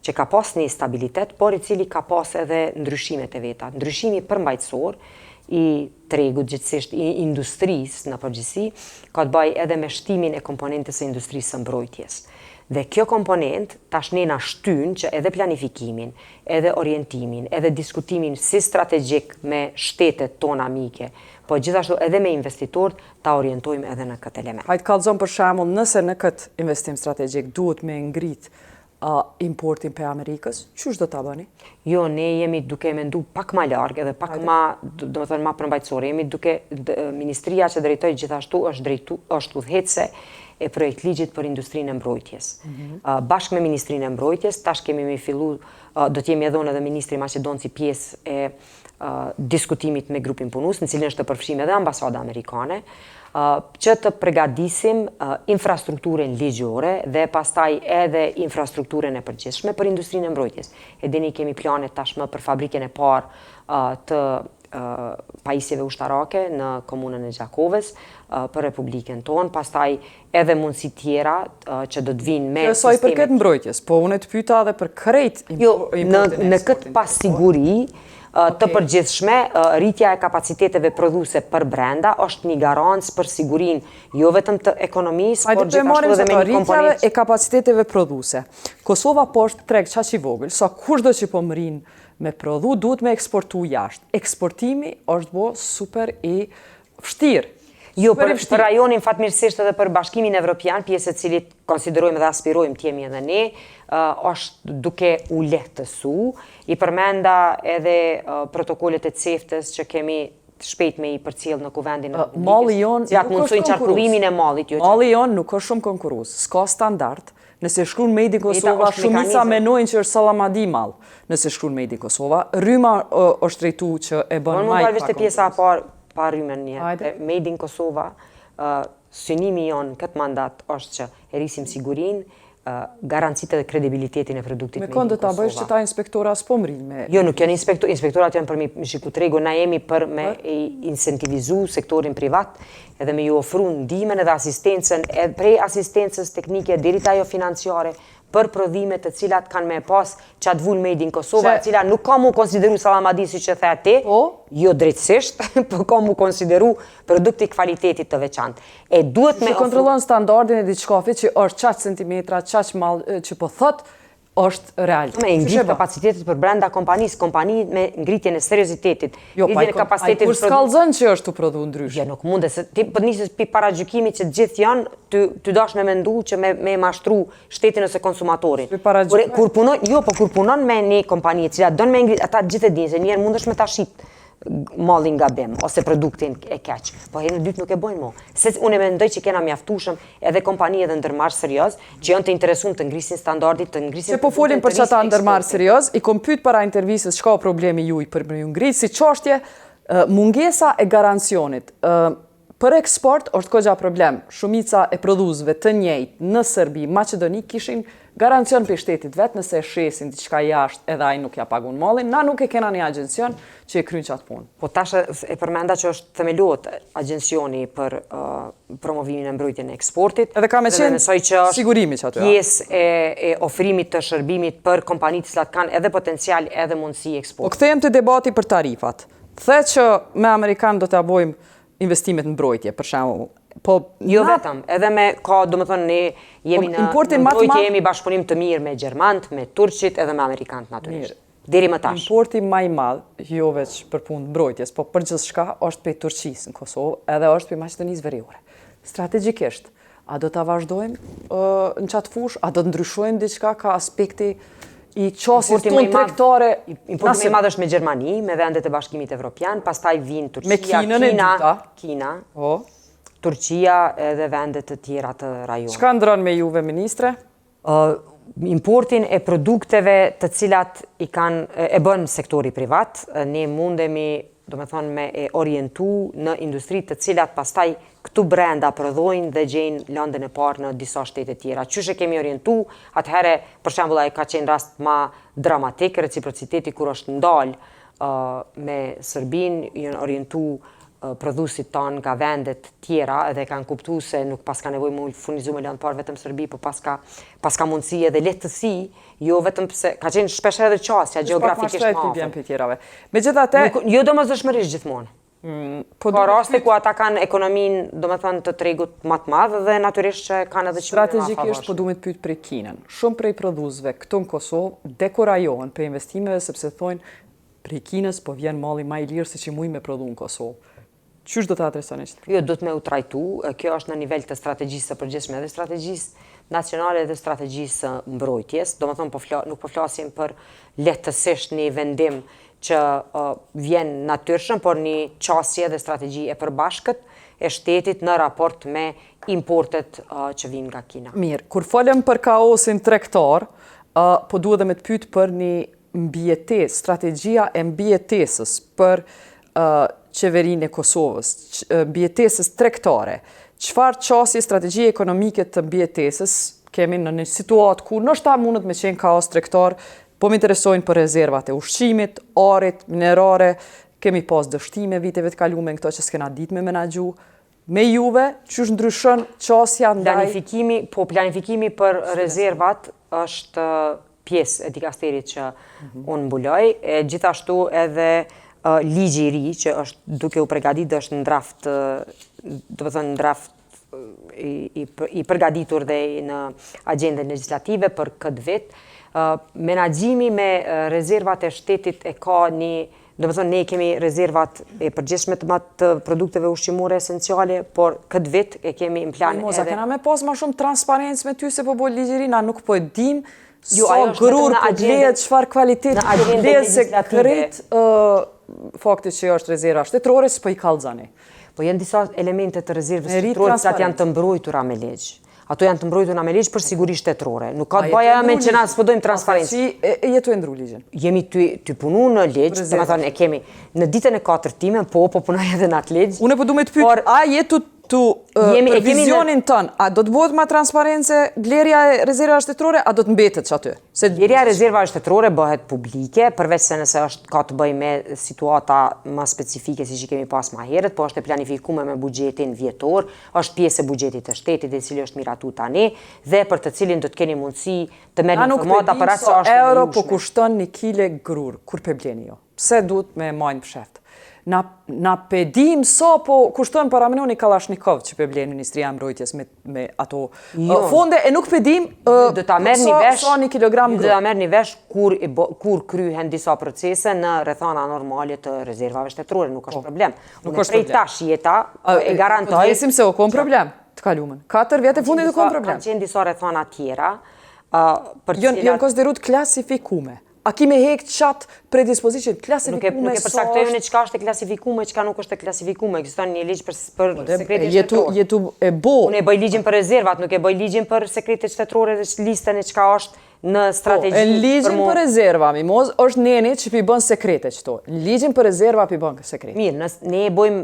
që ka pas një stabilitet, por i cili ka pas edhe ndryshimet e veta. Ndryshimi përmbajtësor i tregut, gjithsesht i industrisë në përgjithësi, ka të bëjë edhe me shtimin e komponentës së industrisë së mbrojtjes. Dhe kjo komponent tash ne na shtyn që edhe planifikimin, edhe orientimin, edhe diskutimin si strategjik me shtetet tona amike, po gjithashtu edhe me investitorët ta orientojmë edhe në këtë element. Hajtë kallëzon për shembull, nëse në këtë investim strategjik duhet me ngrit importin për Amerikës, qysh do ta bëni? Jo, ne jemi duke mendu pak ma larg edhe pak ma, do të thonë ma përmbajtësore, jemi duke, ministria që drejtoj gjithashtu është udhëheqëse e projekt ligjit për industrinë e mbrojtjes. Bashkë me Ministrinë e Mbrojtjes, tash kemi me fillu, do t'jemi edhe unë edhe Ministri Maqedon si pjesë e diskutimit me grupin punus, në cilin është të përfshim edhe ambasada amerikane, që të përgatisim infrastrukturën ligjore dhe pastaj edhe infrastrukturën e përgjithshme për industrinë e mbrojtjes. E dini kemi planet tashmë për fabrikën e parë të pajisjeve ushtarake në komunën e Gjakovës për Republikën tonë, pastaj edhe mundësi tjera që do të vinë me sisteme. Sa i përket mbrojtjes, po unë të pyeta edhe për krejt në këtë pasiguri të përgjithshme, rritja e kapaciteteve prodhuese për brenda është një garancë për sigurinë jo vetëm të ekonomisë, por gjithashtu edhe me një komponent. Rritja e kapaciteteve prodhuese. Kosova po është treg çaq i vogël, sa kushdo që po mrin me prodhu, duhet me eksportu jashtë. Eksportimi është bo super i vështirë. Jo, për rajonin fatmirësisht edhe për Bashkimin Evropian, pjesë e cilit konsiderojmë dhe aspirojmë t'jemi edhe ne, është duke u lehtësu. I përmenda edhe protokollet e CEFTA-s që kemi shpejt me i përcjell në kuvendin e Malli jon nuk është qarkullimin e mallit. Malli jon nuk është shumë konkurrues, s'ka standard. Nëse shkruan Made in Kosova, shumica menojnë që është Sallamadi mall. Nëse shkruan Made in Kosova, rryma është drejtu që e bën më parë të pjesa pa rrymen një. Made in Kosova, synimi jonë këtë mandat është që e rrisim sigurinë, garancitë dhe kredibilitetin e produktit Made in Kosova. Me kënd ta bësh që ta inspektora s'po mrin me. Jo, nuk janë inspektorat janë për me shiku tregu, na jemi për me incentivizu sektorin privat edhe me ju ofru ndihmën edhe asistencën, prej asistencës teknike deri te ajo financiare për prodhime të cilat kanë me pas qatë vull Made in Kosova, cila nuk ka mu konsideru Sallamadi si që the ti, jo drejtësisht, po ka mu konsideru produkti kvalitetit të veçantë. E duhet me ofru... kontrollon standardin e diçkafit që është qaq centimetra, qaq mall që po thot, është real. Me ngrit kapacitetet për brenda kompani me ngritjen e seriozitetit. Jo, kur s'kallzon që është të prodhu ndryshe. Ja, nuk munde, se ti për njësës për paragjykimit që gjithë janë, ty dash me mendu që me mashtru shtetin ose konsumatorin. Kur punon me një kompani e cila donë me ngrit, ata gjithë e dinë, se njerë mundesh me ta shit mallin gabim, ose produktin e keq. Po herën e dytë nuk e bojnë mo. Se unë e mendoj që kena mjaftueshëm edhe kompani edhe ndërmarrë serioz, që janë të interesuar të ngrisin standardit, të ngrisin. Se po folim për çata ndërmarrë serioz, i kom pyet para intervistës çka problemi juaj për ju ngrit, si çështje mungesa e garancionit. Për eksport është kogja problem. Shumica e prodhuesve të njëjtë në Serbi, Maqedoni kishin garancion për shtetit vetë nëse shesin diçka jashtë edhe ai nuk ja pagun mallin, na nuk e kena një agjencion që e kryen qatë punë. Po tash e përmenda që është themeluar agjencioni për promovimin e mbrojtjen e eksportit. Edhe ka me qenë sigurimi që aty. Pjesë e ofrimit të shërbimit për kompanitë që kanë edhe potencial edhe mundësi eksporti. Po kthehem te debati për tarifat. The që me Amerikan do t'ja bojmë investimet në mbrojtje, për shembull. Po jo vetëm, edhe me ka, domethënë ne jemi në mbrojtje, jemi bashkëpunim të mirë me gjermant, me turqit edhe me amerikanët natyrisht. Deri më tash. Importi më i madh, jo veç për punë mbrojtjes, po për gjithçka është pe Turqisë në Kosovë, edhe është pe Maqedonisë Veriore. Strategjikisht, a do ta vazhdojmë në çat fush, a do të ndryshojmë diçka ka aspekti i qasjes tonë tregtare? Importi më i madh është me Gjermani, me vendet e Bashkimit Evropian, pastaj vijnë Turqia, Kina, Turqia edhe vendet të tjera të rajonit. Çka ndron me juve, ministre? Importin e produkteve të cilat e bën sektori privat, ne mundemi, domethënë, me e orientu në industri të cilat pastaj këtu brenda prodhojnë dhe gjejnë lëndën e parë në disa shtete tjera. Qysh e kemi orientu, atëherë, për shembull, ai ka qenë rast ma dramatik, reciprociteti kur është ndalë me Serbinë, janë orientu prodhuesit tanë nga vendet tjera edhe kanë kuptuar se nuk paska nevojë me furnizu me lëndë parë vetëm Serbi, por paska mundësi edhe lehtësi, jo vetëm pse ka qenë shpesh edhe qasja gjeografikisht më afër. Megjithatë, jo domosdoshmërisht gjithmonë. Ka raste ku ata kanë ekonominë, domethënë, të tregut më të madh dhe natyrisht që kanë edhe çmime më afërshme. Strategjikisht po duhet pyet për Kinën. Shumë prej prodhuesve këtu në Kosovë dekurajohen për investimeve sepse thonë prej Kinës po vjen malli më i lirë se që mujnë me prodhu në Kosovë. Qysh do të adresoni këtë? Jo, do të me u trajtu, kjo është në nivel të strategjisë së përgjithshme dhe strategjisë nacionale dhe strategjisë mbrojtjes. Domethënë nuk po flasim për lehtësisht një vendim që vjen natyrshëm, por një qasje dhe strategji e përbashkët e shtetit në raport me importet që vinë nga Kina. Mirë, kur folem për kaosin tregtar, po duhet dhe me të pyet për një mbijetesë, strategjia e mbijetesës për qeverinë e Kosovës, mbijetesës tregtare. Çfarë qasje strategjie ekonomike të mbijetesës kemi në një situatë ku ndoshta mundet me qenë kaos tregtar, po më interesojnë për rezervat e ushqimit, arit, minerare, kemi pas dështime viteve të kaluara në këto që s'kena ditë me menaxhu. Me juve, qysh ndryshon qasja ndaj... Planifikimi për rezervat është pjesë e dikasterit që unë mbuloj, gjithashtu edhe ligji i ri që është duke u përgatitur është në draft, do të thënë në draft i përgatitur dhe në agjendën legislative për këtë vit. Menaxhimi me rezervat e shtetit e ka një, do të thënë ne kemi rezervat e përgjithshme të produkteve ushqimore esenciale, por këtë vit e kemi në plan Moza, kena me pas më shumë transparencë me ty se po bëj ligjëri, na nuk po e dim sa grur po blehet, çfarë kvaliteti po blehet se krejt fakti që është rezerva shtetërore s'po i kallxani. Po janë disa elemente të rezervës shtetërore që janë të mbrojtura me ligj. Ato janë të mbrojtura me ligj për siguri shtetërore. Nuk ka të bëja me që na s'po dojmë transparencë. Si jetu e ndru ligjin? Jemi ty punu në ligj, domethënë e kemi në ditën e 4 time, po punoj edhe në atë ligj. Unë po du me të pyet, a jetu për vizionin tënë, a do të bëhet ma transparence blerja e rezerva shtetërore, a do të mbetet që aty? Blerja e rezerva shtetërore bëhet publike, përveç se nëse ka të bëj me situata më specifike si që kemi pas ma herët, po është e planifikume me buxhetin vjetor, është pjesë e buxhetit të shtetit i cili është miratu tani, dhe për të cilin do të keni mundësi të merrni informata për atë që është euro po kushton 1 kile grur, kur pe bleni jo? Pse duhet me majnë pësheft? Na pedim sa po kushton para mënoni Kalashnikov që pe blen Ministria e Mbrojtjes me ato fonde e nuk pedim do ta merrni vesh sa 1 kilogram do ta merrni vesh kur kryhen disa procese në rrethana normale të rezervave shtetërore, nuk është problem. Nuk është prej tash jeta e garantoj. Jesim se o kom problem të kaluamën. 4 vjet e fundit u kom problem. Kanë qenë disa rrethana tjera për janë konsideruar klasifikume. A kime hek qatë predispozicion klasifikume? Nuk e përcaktojmë çka është e klasifikume, çka nuk është e klasifikume. Ekziston një ligj për sekretin shtetëror. Jetu e bo. Unë e bëj ligjin për rezervat, nuk e bëj ligjin për sekretin shtetëror dhe listën e çka është në strategji. Në ligjin për rezerva, mimoz, është neni që pi bën sekrete qëto. Në ligjin për rezerva pi bën sekrete. Mirë, ne e bëjmë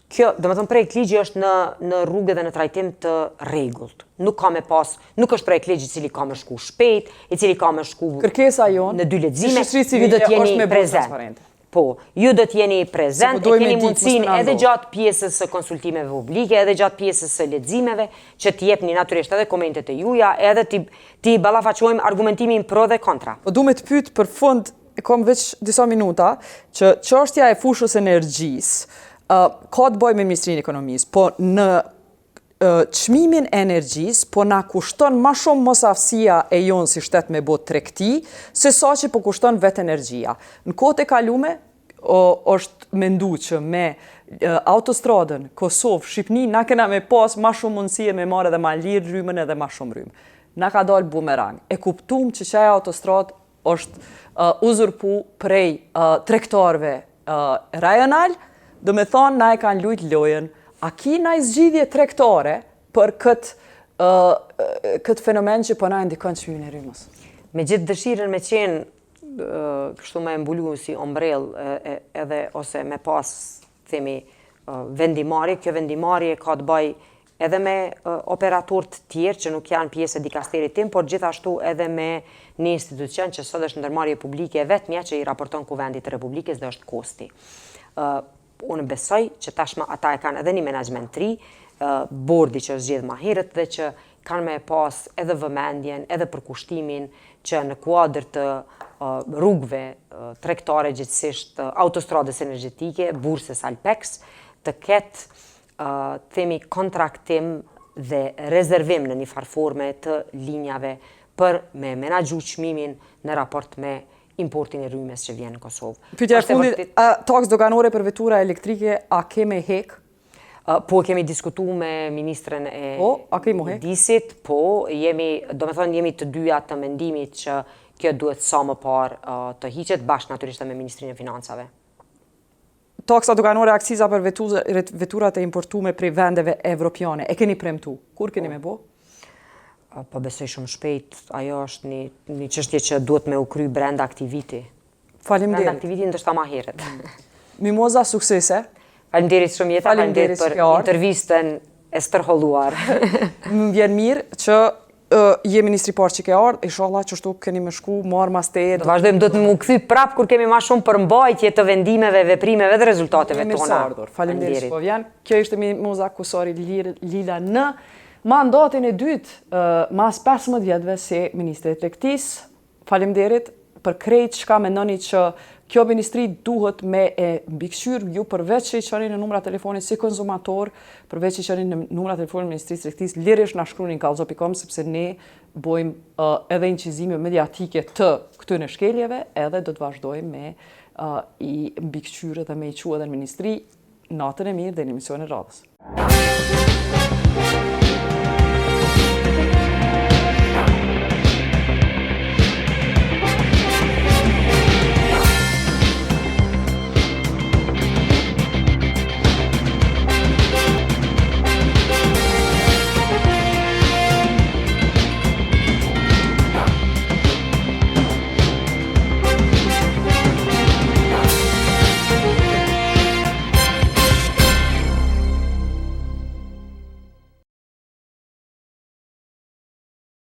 kjo, domethënë projekt ligji është në rrugë dhe në trajtim të rregullt. Nuk ka me pas, nuk është projekt ligji i cili ka me shku shpejt, i cili ka me shku kërkesa jonë në 2 lexime, ju do të jeni prezent. Po, ju do të jeni prezent, e keni mundësinë edhe gjatë pjesës së konsultimeve publike, edhe gjatë pjesës së leximeve, që të jepni natyrisht edhe komentet e juaja, edhe ti ballafaqojmë argumentimin pro dhe kontra. Po du me të pyet për fund, kam veç disa minuta, që çështja e fushës energjisë ka të bëjë me Ministrinë e Ekonomisë, po në çmimin e energjisë, po na kushton ma shumë mosafësia e jonë si shtet me bot tregti, se sa që po kushton vetë energjia. Në kohët e kalume, është mendu që me autostradën Kosovë-Shqipni, na kena me pas ma shumë mundësie me marrë edhe ma lirë rrymën edhe ma shumë rrymë. Na ka dalë bumerang. E kuptum që qaj autostradë është uzurpu prej tregtarëve rajonal, do me thonë, na e kanë lujt lojën, a ki na i zgjidhje tregtare për këtë fenomen që po na ndikon çmimin e rrymës? Me gjithë dëshirën me qenë kështu me mbulu si ombrell edhe ose me pas, themi, vendimarrje, kjo vendimarrje ka të bëj edhe me operatorët tjerë që nuk janë pjesë e dikasterit tim, por gjithashtu edhe me një institucion që sot është ndërmarrje publike e vetmja që i raporton Kuvendit të Republikës dhe është Kosti. Unë besoj që tashmë ata e kanë edhe një menaxhment të ri, bordi që është zgjedhur më herët dhe që kanë me pas edhe vëmendjen, edhe përkushtimin që në kuadër të rrugëve tregtare, gjithsesi autostradës energjetike, bursës Alpex, të ketë themi kontraktim dhe rezervim në një farforme të linjave për me menaxhu çmimin në raport me importin e rrymës që vjen në Kosovë. Pyetja e fundit, taks doganore për vetura elektrike, a keme hek? Po, kemi diskutuar me ministrën e Disit, po, do me thonë jemi të dyja të mendimit që kjo duhet sa më parë të hiqet, bashkë natyrisht me Ministrinë e Financave. taksa doganore akciza për veturat e importume prej vendeve evropiane. E keni premtu? Kur keni me bo? Po besoj shumë shpejt, ajo është një çështje që duhet me u kry brenda aktiviti. Brenda Faleminderit. aktiviti ndështë ma heret. Mimoza, suksese. Faleminderit shumë Jeta, faleminderit për intervistën e stërholluar. Më vjen mirë që je ministri parë që ke ardhë, inshallah që shtu keni me shku, marë mas të Do vazhdojmë, do të më kthy prap kur kemi ma shumë përmbajtje të vendimeve, veprimeve dhe rezultateve mirë tona. se ardhur. Faleminderit që po vjen. Kjo ishte Mimoza Kusari Lila në mandatin e dytë mas 15 vjetëve si ministre e tregtisë. Faleminderit për krejt çka mendoni që kjo ministri duhet me e mbikëqyr ju përveç që i qëni në numra telefonit si konsumator, përveç që i qëni në numra telefonit Ministrisë Tregtisë, lirisht na shkruani kallxo.com sepse ne bojmë edhe incizime mediatike të këtyre shkeljeve, edhe do të vazhdojmë me i mbikëqyrë dhe me i qua edhe në ministri. Natën e mirë dhe në emisionin e radhës.